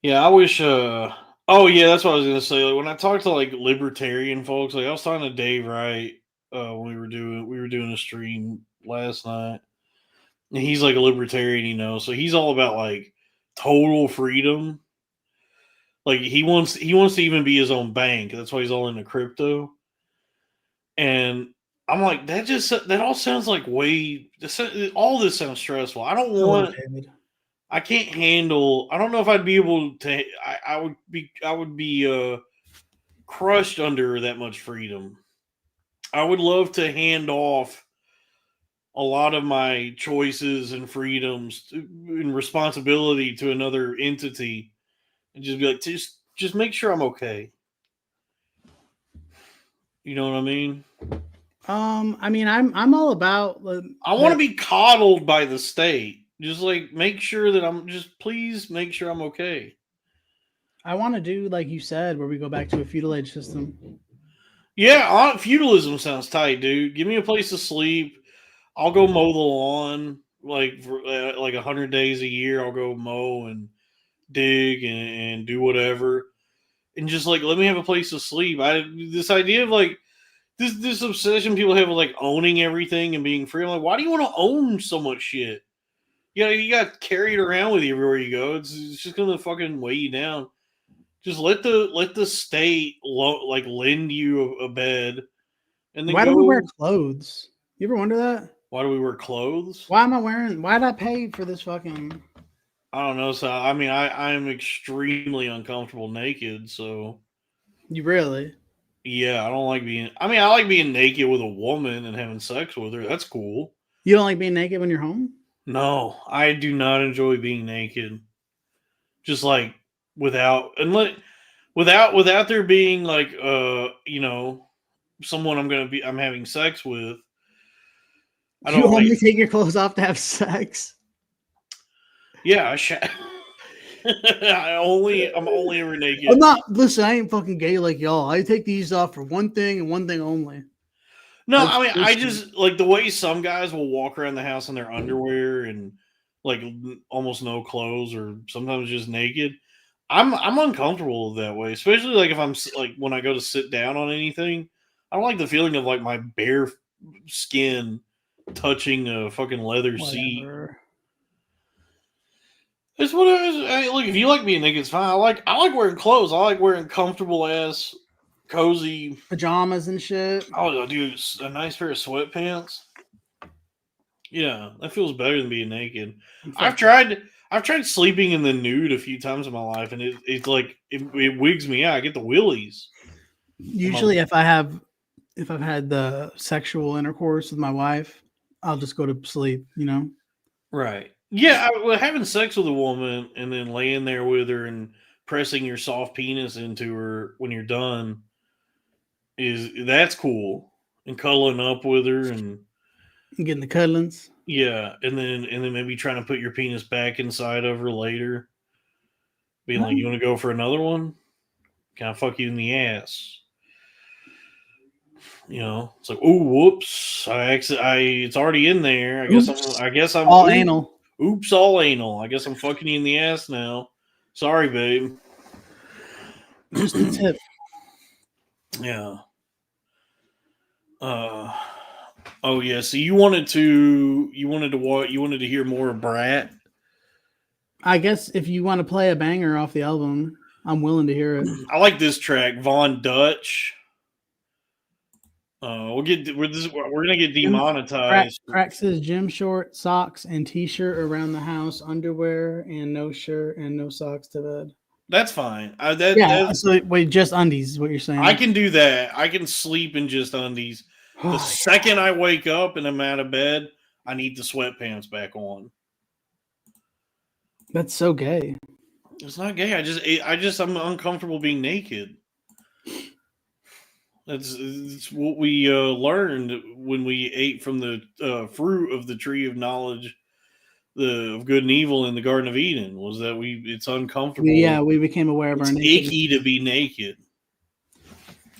Yeah, I wish oh yeah, that's what I was gonna say. Like when I talked to like libertarian folks, like I was talking to Dave Wright when we were doing a stream last night. And he's like a libertarian, so he's all about like total freedom. Like he wants to even be his own bank. That's why he's all into crypto. And I'm like, that all sounds like all this sounds stressful. I don't want. I can't handle. I don't know if I'd be able to. I would be crushed under that much freedom. I would love to hand off a lot of my choices and freedoms and responsibility to another entity, and just be like, just make sure I'm okay. You know what I mean? I mean, I'm all about. I want to be coddled by the state. Just like make sure that please make sure I'm okay. I want to do like you said, where we go back to a feudal age system. Yeah, feudalism sounds tight, dude. Give me a place to sleep. I'll go mow the lawn like for like 100 days a year. I'll go mow and dig and do whatever, and just like let me have a place to sleep. This idea of like this obsession people have with like owning everything and being free. I'm like, why do you want to own so much shit? You got carried around with you everywhere you go. It's just gonna fucking weigh you down. Just let the state like lend you a bed, and then why do we wear clothes? You ever wonder that? Why do we wear clothes? Why am I wearing? Why did I pay for this fucking? I don't know. So I mean, I am extremely uncomfortable naked. So you really? Yeah, I don't like being. I mean, I like being naked with a woman and having sex with her. That's cool. You don't like being naked when you're home? No, I do not enjoy being naked. Just like without there being like someone I'm having sex with. I don't only take your clothes off to have sex. Yeah, I'm only ever naked. Listen, I ain't fucking gay like y'all. I take these off for one thing and one thing only. No, I mean, I just like the way some guys will walk around the house in their underwear and like almost no clothes or sometimes just naked. I'm uncomfortable that way, especially like if I'm like when I go to sit down on anything. I don't like the feeling of like my bare skin touching a fucking leather seat. It's what it is. Look, if you like being naked, it's fine. I like wearing clothes. I like wearing comfortable ass, cozy pajamas and shit. Oh, dude, a nice pair of sweatpants. Yeah, that feels better than being naked. I've tried sleeping in the nude a few times in my life, and it's like it wigs me out. I get the willies. Usually, if I've had the sexual intercourse with my wife, I'll just go to sleep. You know, right? Yeah, having sex with a woman and then laying there with her and pressing your soft penis into her when you're done that's cool. And cuddling up with her and getting the cuddlings. Yeah, and then maybe trying to put your penis back inside of her later. Being like, you want to go for another one? Can I fuck you in the ass? You know, it's like, oh, whoops! It's already in there. I guess I'm all anal. Oops, all anal. I guess I'm fucking you in the ass now. Sorry, babe. Just a tip. Yeah. Oh yeah. So you wanted to hear more of Brat? I guess if you want to play a banger off the album, I'm willing to hear it. I like this track, Von Dutch. We're gonna get demonetized. Crack says gym short, socks, and t-shirt around the house, underwear, and no shirt and no socks to bed. That's fine. So wait, just undies is what you're saying? I can do that. I can sleep in just undies. The second I wake up and I'm out of bed, I need the sweatpants back on. That's so gay. It's not gay. I'm uncomfortable being naked. It's what we learned when we ate from the fruit of the tree of knowledge, of good and evil in the Garden of Eden, was that it's uncomfortable. Yeah, we became aware of our nakedness. Icky to be naked.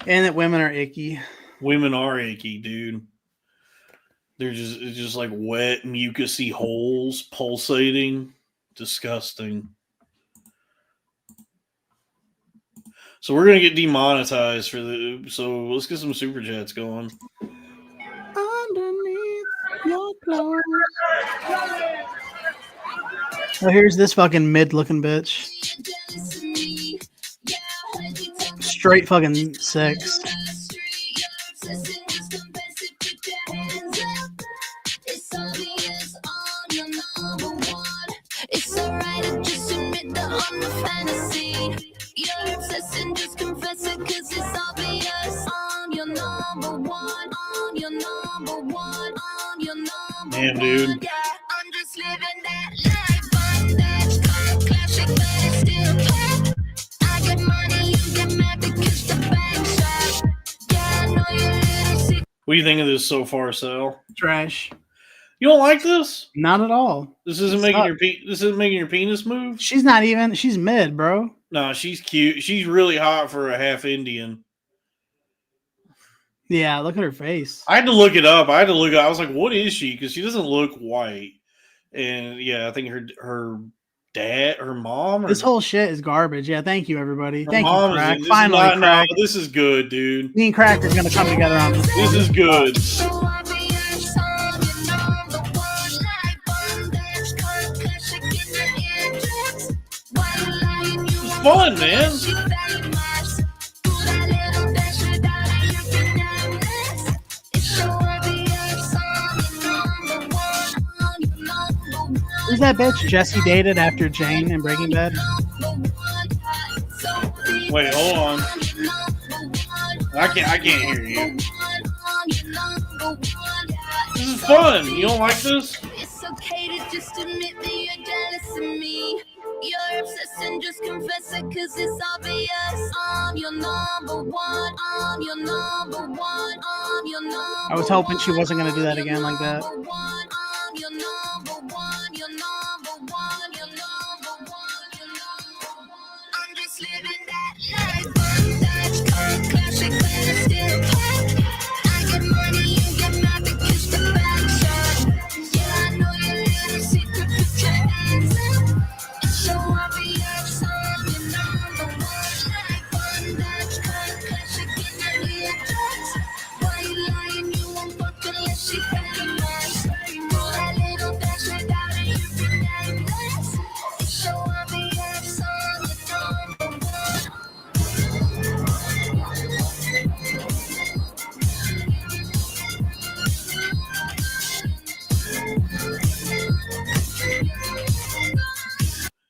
And that women are icky. Women are icky, dude. It's just like wet, mucousy holes pulsating. Disgusting. So we're gonna get demonetized so let's get some super chats going. Underneath your clothes. Oh, here's this fucking mid-looking bitch. Straight fucking sex. I'm the fantasy. You're obsessing, just confess it, cause it's obvious. I'm your number one. I'm your number one. I'm your number Damn, one. dude. Yeah, I'm just living that life. That's called classic, but it's still pop. I get money, you get mad because the bank's up. Yeah, I know your little secret. What do you think of this so far, Sal? Trash. You don't like this? Not at all. This isn't making your penis move? She's not even. She's mid, bro. No, she's cute. She's really hot for a half Indian. Yeah, look at her face. I had to look it up. I was like, what is she? Because she doesn't look white. And yeah, I think her dad, her mom. This whole shit is garbage. Yeah, thank you, everybody. her Thank you, mom Crack. is- Finally, no, Crack. this is good, dude. Me and Crack are gonna come together on this. This is good. So obvious, I'm your number one. Life on that's called classic in the entrance. Why you lying? You It's fun, man. She famous. Do that little dance without it, you can nameless. It's so obvious, I'm your number one. I'm your number one. Who's that bitch Jesse dated after Jane in Breaking Bad? Wait, hold on. I can't hear you. This is fun. You don't like this? It's okay to just admit that you're jealous of me. You're obsessed and just confess it, cause it's obvious. I'm your number one. I'm your number one. I'm your number I was hoping she wasn't gonna do that one. again like that. You're number one. I'm your number one. You're number one. You're number one. You're number one. I'm just living that life. That's called classic, but it's still pop. I get money, you get mad because the bank's up. Yeah, I know your little secret, put your hands up. It's so obvious, I'm your number one. Life that's called classic in the entrance. Why you lying? You won't fuck unless she famous. Do that little dance without it, you can nameless. It's so obvious, I'm your number one.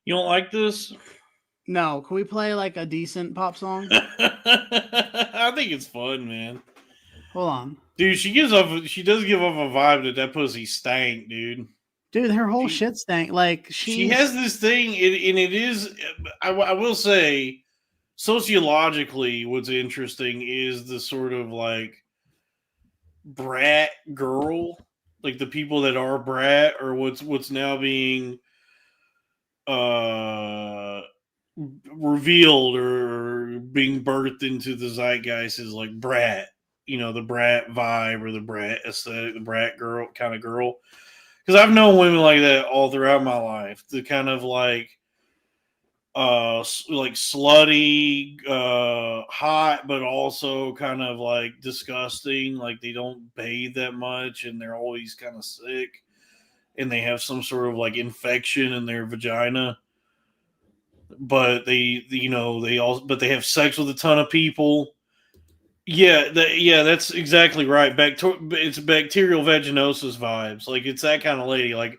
You don't like this? No, can we play like a decent pop song? I think it's fun, man. Hold on. Dude, she does give off a vibe that pussy stank, dude. Dude, her whole shit stank. Like She has this thing, and it is. I will say, sociologically, what's interesting is the sort of like brat girl, like the people that are brat, or what's now being revealed or being birthed into the zeitgeist is like brat. You know, the brat vibe or the brat aesthetic, the brat girl kind of girl. Because I've known women like that all throughout my life. The kind of like slutty, hot, but also kind of like disgusting. Like they don't bathe that much, and they're always kind of sick, and they have some sort of like infection in their vagina. But they have sex with a ton of people. Yeah, that's exactly right. It's bacterial vaginosis vibes. Like it's that kind of lady, like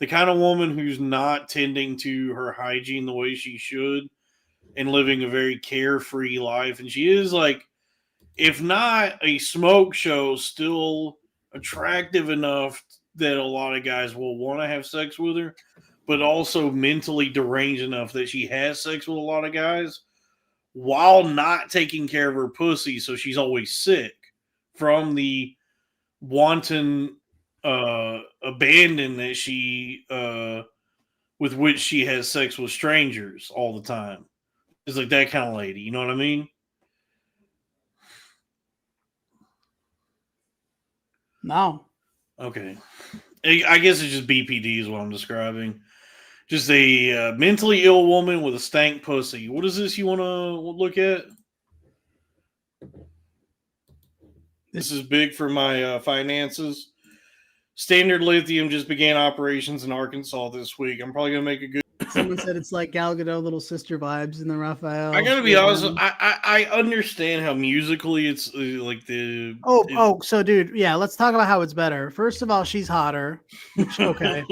the kind of woman who's not tending to her hygiene the way she should, and living a very carefree life. And she is like, if not a smoke show, still attractive enough that a lot of guys will want to have sex with her, but also mentally deranged enough that she has sex with a lot of guys, while not taking care of her pussy, so she's always sick from the wanton abandon that she with which she has sex with strangers all the time. It's like that kind of lady, you know what I mean? No. Okay. I guess it's just BPD is what I'm describing. Just a mentally ill woman with a stank pussy. What is this you want to look at? This is big for my finances. Standard Lithium just began operations in Arkansas this week. I'm probably going to make a good Someone said it's like Gal Gadot little sister vibes in the Raphael. I gotta be honest. I understand how musically it's like the. So dude, yeah, let's talk about how it's better. First of all, she's hotter. Which, okay,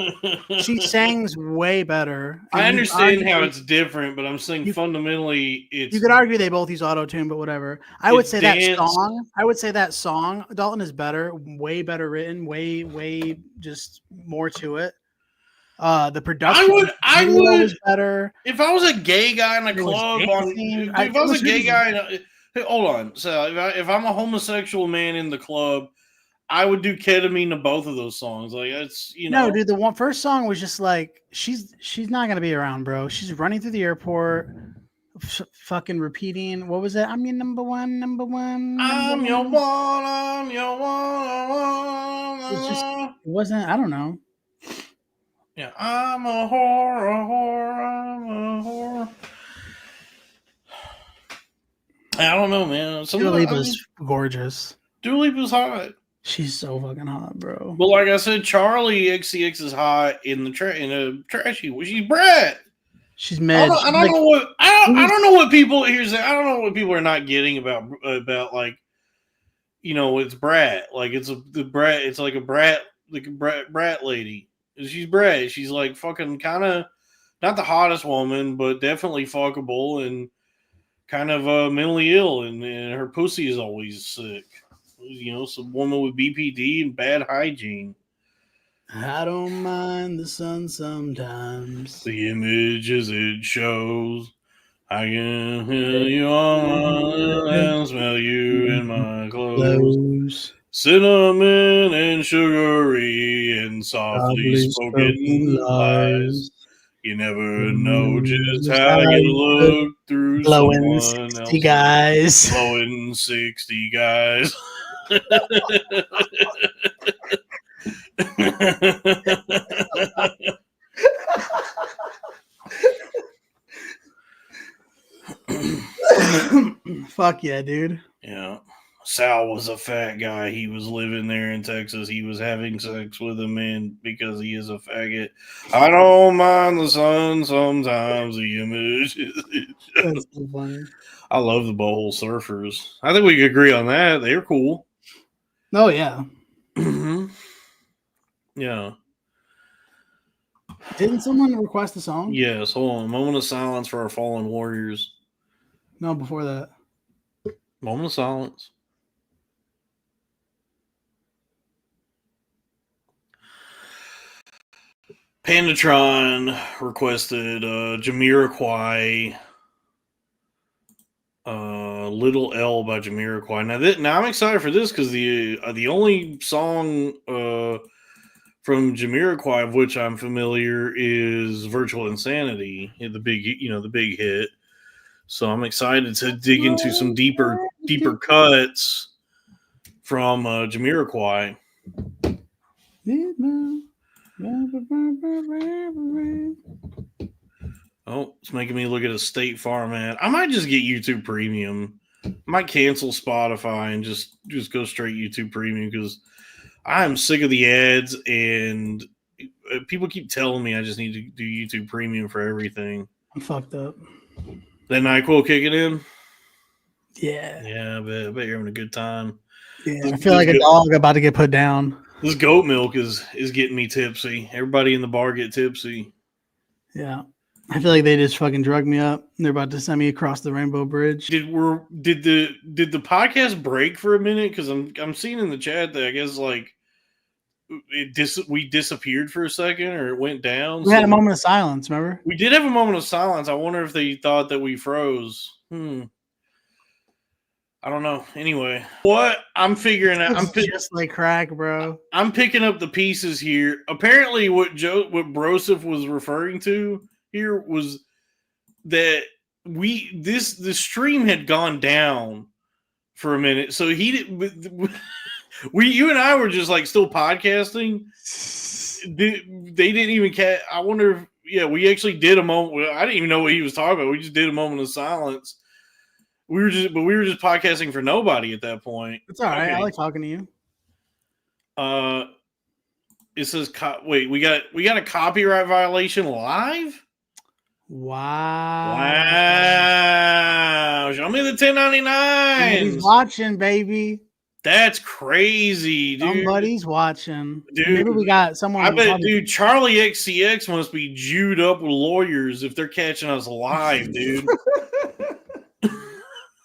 she sings way better. I understand how it's different, but I'm saying fundamentally, it's. You could argue they both use auto tune, but whatever. I would say that song, Dalton, is better, way better written, way just more to it. The production I would was better. If I was a gay guy in a club if I was a gay guy hold on. So if I'm a homosexual man in the club, I would do ketamine to both of those songs. Like it's No, dude, the first song was just like she's not gonna be around, bro. She's running through the airport, fucking repeating. What was it? I'm your number one. I'm your one. It wasn't. I don't know. Yeah, I'm a whore. I don't know, man. Dua Lipa's gorgeous. Dua Lipa's hot. She's so fucking hot, bro. But like I said, Charlie XCX is hot in a trashy. She's Brett. She's mid. I don't know what people I don't know what people are not getting about like it's brat. Like it's like a brat lady. She's Brett. She's like fucking kind of not the hottest woman, but definitely fuckable and kind of mentally ill, and her pussy is always sick. Some woman with BPD and bad hygiene. I don't mind the sun sometimes. The images it shows. I can hear you on and smell you in my clothes. Cinnamon and sugary and softly spoken lies. You never know just how you look through glowing someone 60 guys. Glowing 60 guys. Fuck yeah, dude. Yeah. Sal was a fat guy. He was living there in Texas. He was having sex with a man because he is a faggot. I don't mind the sun sometimes. The image. That's so funny. I love the Bowl Surfers. I think we could agree on that. They're cool. Oh, yeah. Mm-hmm. Yeah. Didn't someone request a song? Yes. Hold on. A moment of silence for our fallen warriors. No, before that. Moment of silence. Pandatron requested Jamiroquai, Little L by Jamiroquai. Now I'm excited for this because the only song from Jamiroquai of which I'm familiar is Virtual Insanity, the big hit. So I'm excited to dig into some deeper cuts from Jamiroquai. Oh, it's making me look at a State Farm ad. I might just get YouTube Premium. I might cancel Spotify and just go straight YouTube Premium because I'm sick of the ads and people keep telling me I just need to do YouTube Premium for everything. I'm fucked up. That NyQuil kicking in? Yeah. Yeah, I bet you're having a good time. Yeah, I feel like a dog about to get put down. This goat milk is getting me tipsy. Everybody in the bar get tipsy. Yeah. I feel like they just fucking drugged me up. They're about to send me across the Rainbow Bridge. Did the podcast break for a minute? Because I'm seeing in the chat that I guess like we disappeared for a second or it went down. We had a moment of silence, remember? We did have a moment of silence. I wonder if they thought that we froze. I don't know. Anyway, what I'm figuring out, I'm just like crack, bro. I'm picking up the pieces here. Apparently, what Broseph was referring to here was that the stream had gone down for a minute, so you and I were just like still podcasting. They didn't even I wonder if we actually did a moment. I didn't even know what he was talking about. We just did a moment of silence. We were just podcasting for nobody at that point. It's all right. Okay. I like talking to you. It says, wait, we got a copyright violation live? Wow. Wow. Show me the 1099s. Somebody's watching, baby. That's crazy, dude. Somebody's watching. Dude, maybe we got someone. I bet, dude, Charlie XCX must be Jewed up with lawyers if they're catching us live, dude.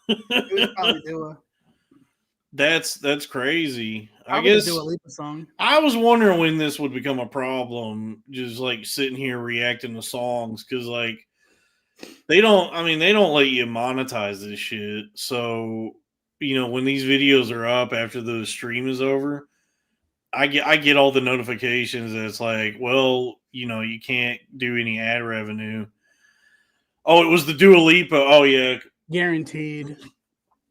Probably do That's crazy. I guess do a Lipa song. I was wondering when this would become a problem, just like sitting here reacting to songs, because like they don't let you monetize this shit. So, you know, when these videos are up after the stream is over, I get all the notifications that it's like, well, you know, you can't do any ad revenue. Oh, it was the Dua Lipa. Oh yeah, guaranteed.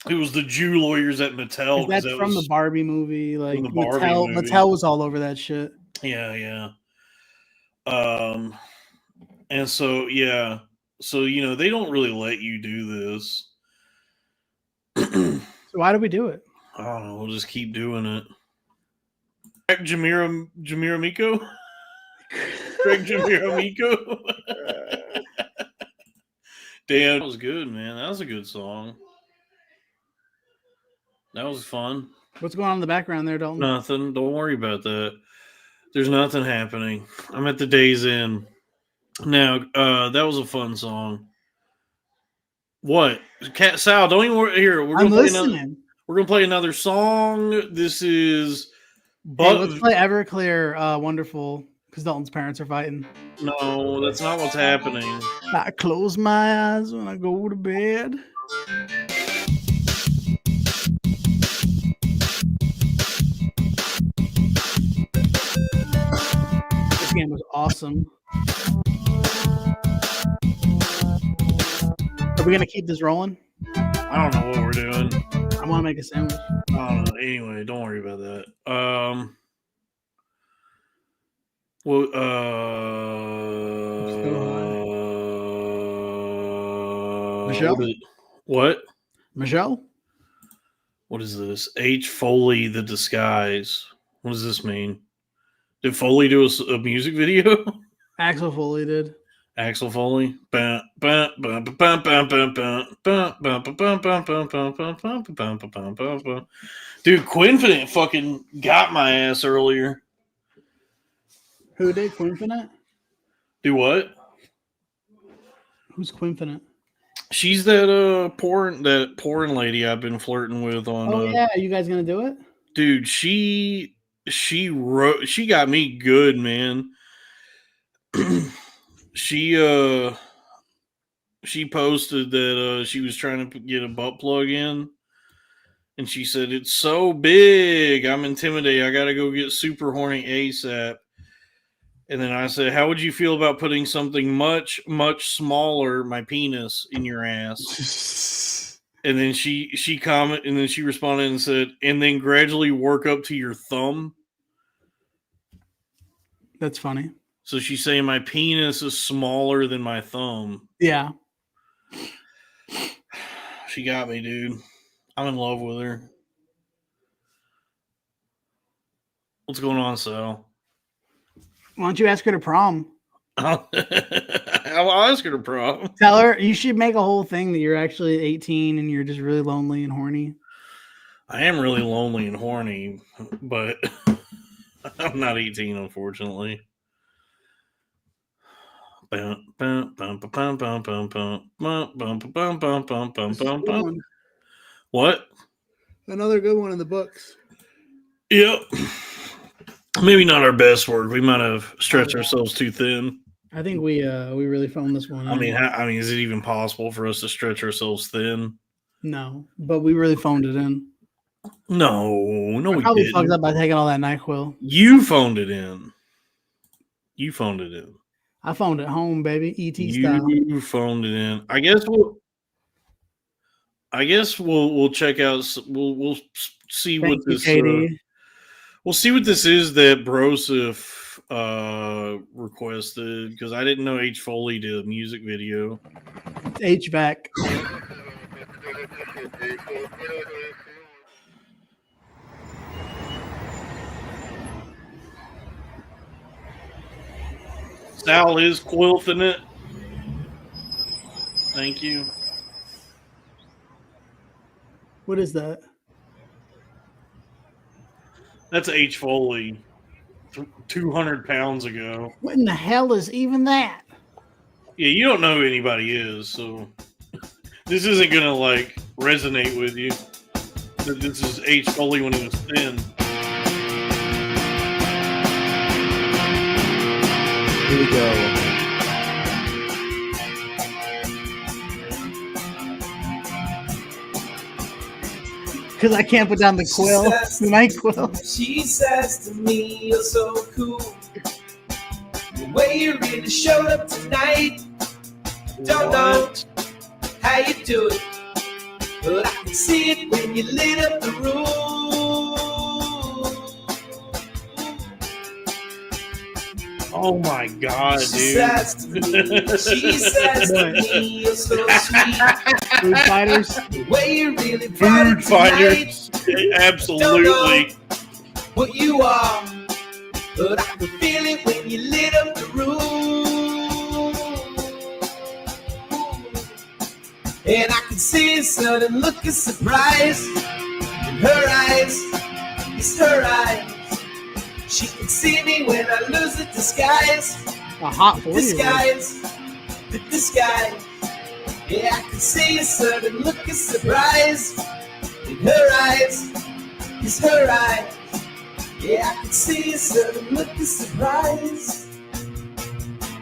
It was the Jew lawyers at Mattel. That's from the Barbie movie. Like Mattel was all over that shit. Yeah. And so yeah. So, you know, they don't really let you do this. So why do we do it? I don't know. We'll just keep doing it. Jamira Miko? Craig Jamira Miko? Damn, that was good, man. That was a good song. That was fun. What's going on in the background there, Dalton? Nothing. Don't worry about that. There's nothing happening. I'm at the day's end. Now, that was a fun song. What? Cat Sal, don't even worry. Here, we're gonna play another song. This is let's play Everclear Wonderful, because Dalton's parents are fighting. No, that's not what's happening. I close my eyes when I go to bed. This game was awesome. Are we gonna keep this rolling? I don't know what we're doing. I want to make a sandwich. I don't know. Anyway, don't worry about that. Michelle? What? Michelle? What is this? H. Foley, The Disguise. What does this mean? Did Foley do a music video? Axel Foley did. Axel Foley. Dude, Quinfinite fucking got my ass earlier. Who did Quinfinite? Do what? Who's Quinfinite? She's that porn lady I've been flirting with on. Oh yeah, you guys gonna do it? Dude, she got me good, man. She posted that she was trying to get a butt plug in, and she said, "It's so big, I'm intimidated. I gotta go get super horny ASAP." And then I said, "How would you feel about putting something much, much smaller, my penis, in your ass?" And then she commented, and then she responded and said, "And then gradually work up to your thumb." That's funny. So she's saying my penis is smaller than my thumb. Yeah. She got me, dude. I'm in love with her. What's going on, Sal? Why don't you ask her to prom? I'll ask her to prom. Tell her you should make a whole thing that you're actually 18 and you're just really lonely and horny. I am really lonely and horny, but I'm not 18, unfortunately. What? Another good one in the books. Yep. Maybe not our best work. We might have stretched ourselves too thin. I think we really phoned this one. I mean, is it even possible for us to stretch ourselves thin? No, but we really phoned it in. No, we probably didn't. Fucked up by taking all that NyQuil. You phoned it in. I phoned it home, baby. ET style. You phoned it in. I guess we'll check out. We'll see what this. We'll see what this is that Broseph requested, because I didn't know H. Foley did a music video. HVAC. Sal is quilting it. Thank you. What is that? That's H. Foley 200 pounds ago. What in the hell is even that? Yeah, you don't know who anybody is, so this isn't gonna like resonate with you. But this is H. Foley when he was thin. Here we go. Because I can't put down the quill. The night quill. She says to me, you're so cool. The way you really showed up tonight. Don't know how you do it, but I can see it when you lit up the room. Oh my god, She dude. says to me, you're so sweet. Food fighters. The way you really Food fighters. Absolutely. What you are, but I can feel it when you lit up the room. And I can see a sudden look of surprise in her eyes. It's her eyes. She can see me when I lose the disguise. A hot 40. Disguise, the disguise. Yeah, I can see a sudden look of surprise in her eyes. It's her eyes. Yeah, I can see a sudden look of surprise.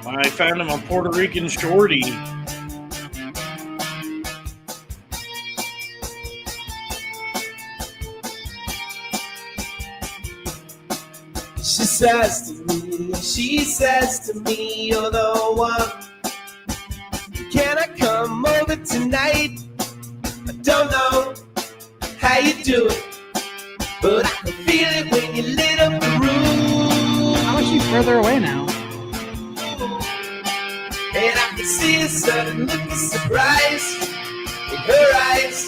I found him a Puerto Rican shorty. She says to me, you're the one. Can I come over tonight? I don't know how you do it, but I can feel it when you lit up the room. How is she further away now? And I can see a sudden look of surprise in her eyes.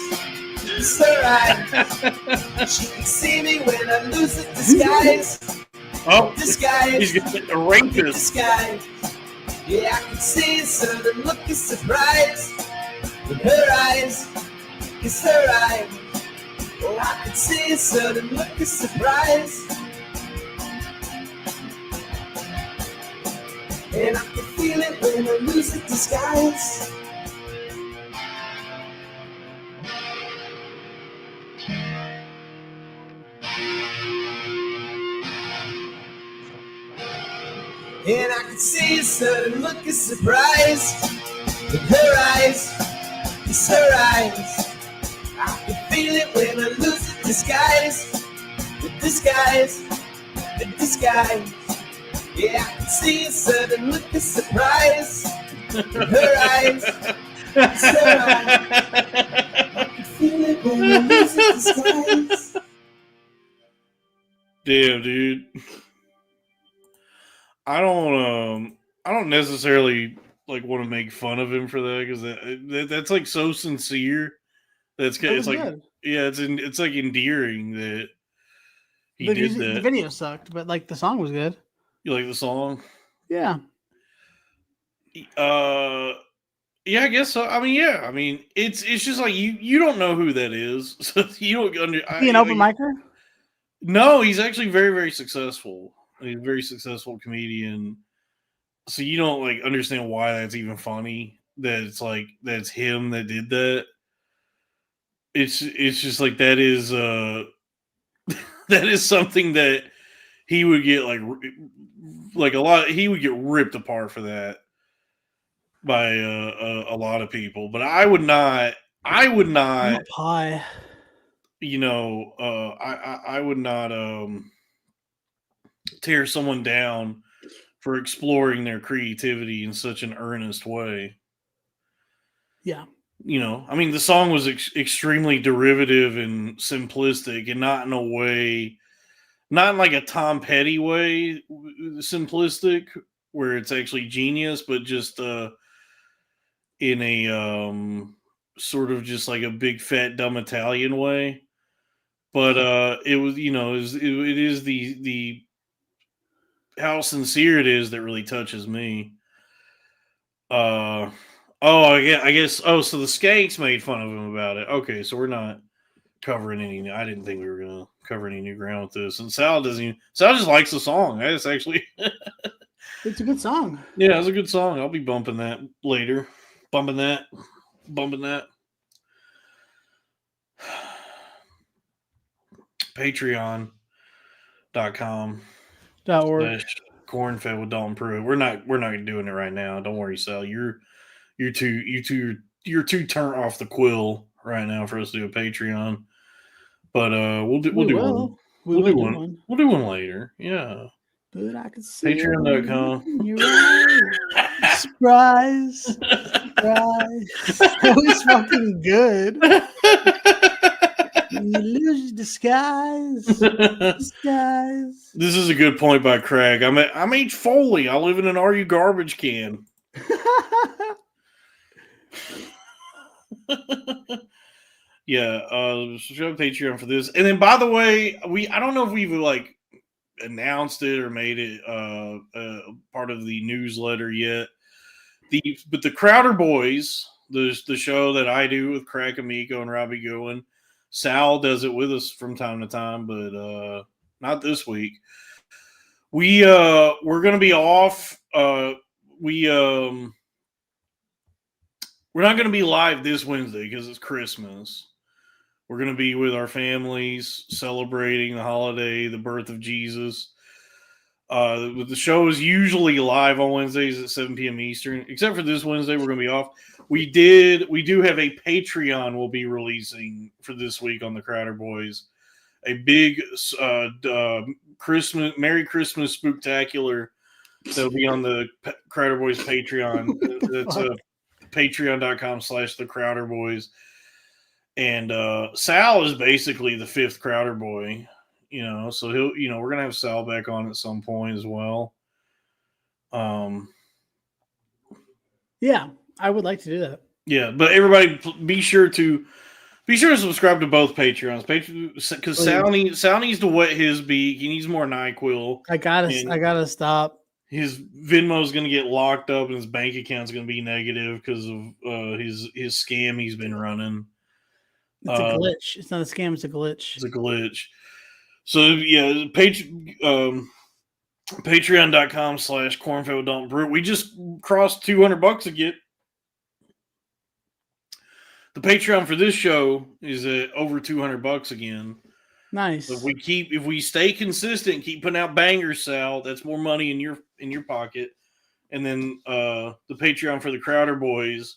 It's her eyes. She can see me when I lose the disguise. Oh, Disguise. he's getting a rapist. Disguise. Yeah, I can see a sudden look of surprise in her eyes. It's her eyes. Oh, I can see a sudden look of surprise. And I can feel it when I lose the disguise. And I can see a sudden look of surprise in her eyes. It's her eyes. I can feel it when I lose the disguise. The disguise. The disguise. Yeah, I can see a sudden look of surprise in her eyes. It's her eyes. I can feel it when I lose the disguise. Damn, dude. I don't necessarily like want to make fun of him for that because that's like so sincere. It's like good. yeah, it's like endearing that he The did music- that. The video sucked, but like the song was good. You like the song? Yeah. Yeah, I guess so. I mean, yeah. I mean, it's just like you don't know who that is, so you don't He an open micer? No, he's actually very, very successful. He's a very successful comedian. So you don't like understand why that's even funny. That it's like that's him that did that. It's just like that is that is something that he would get like a lot. He would get ripped apart for that by a lot of people. But I would not. I'm a pie. You know, I would not tear someone down for exploring their creativity in such an earnest way. Yeah. You know, I mean, the song was extremely derivative and simplistic, and not in a way, not in like a Tom Petty way, simplistic, where it's actually genius, but just in a sort of just like a big fat dumb Italian way. But it was, you know, it is the how sincere it is that really touches me. Oh, yeah, I guess. Oh, so the Skanks made fun of him about it. Okay, so we're not covering any. I didn't think we were gonna cover any new ground with this. And Sal doesn't. Sal just likes the song. That's actually. It's a good song. Yeah, it's a good song. I'll be bumping that later. Bumping that. Patreon.com .org. Cornfed with Dalton Pruitt. We're not doing it right now. Don't worry, Sal. You're too turnt off the quill right now for us to do a Patreon. But we'll do one. We'll do one. We'll do one later. Yeah. But I can see Patreon.com. Surprise. That was fucking good. You lose your disguise. This is a good point by Craig. I'm H. Foley. I live in an RU garbage can. Yeah, show Patreon for this. And then, by the way, I don't know if we've like announced it or made it part of the newsletter yet. But the Crowder Boys, the show that I do with Craig Amico and Robbie Goen, Sal does it with us from time to time, but not this week. We're going to be off. We're not going to be live this Wednesday because it's Christmas. We're going to be with our families celebrating the holiday, the birth of Jesus. The show is usually live on Wednesdays at 7 p.m. Eastern, except for this Wednesday. We're going to be off. We do have a Patreon we'll be releasing for this week on the Crowder Boys. A big Merry Christmas spooktacular that'll be on the Crowder Boys Patreon. That's patreon.com/the Crowder Boys. And Sal is basically the fifth Crowder Boy, so we're going to have Sal back on at some point as well. Yeah, I would like to do that. Yeah, but everybody be sure to subscribe to both Patreons, because Sal needs to wet his beak. He needs more NyQuil. I gotta stop. His Venmo is going to get locked up, and his bank account's going to be negative because of his scam he's been running. It's a glitch. It's not a scam. It's a glitch. It's a glitch. So yeah, patreon.com/Cornfed with Dalton Pruitt. We just crossed $200 again. The Patreon for this show is at over $200 again. Nice. So if we stay consistent, keep putting out bangers, Sal, that's more money in your pocket. And then the Patreon for the Crowder Boys,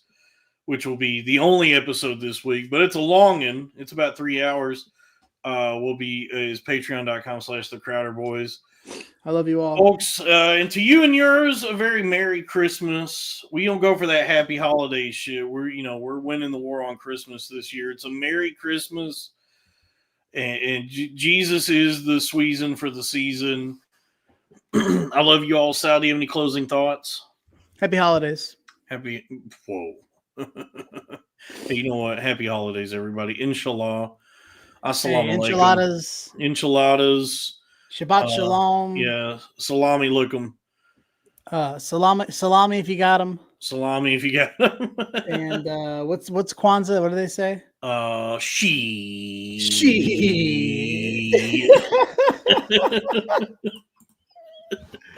which will be the only episode this week, but it's a long one. It's about 3 hours. Is patreon.com/the Crowder Boys. I love you all, folks. And to you and yours, a very Merry Christmas. We don't go for that happy holiday shit. We're winning the war on Christmas this year. It's a Merry Christmas. And Jesus is the sweezen for the season. I love you all. Sal, do you have any closing thoughts? Happy holidays. Whoa. Hey, you know what? Happy holidays, everybody. Inshallah. Assalamu alaikum. Enchiladas. Shabbat shalom. Yeah. Salami lookum. Salami if you got them. Salami if you got them. And what's Kwanzaa? What do they say? She.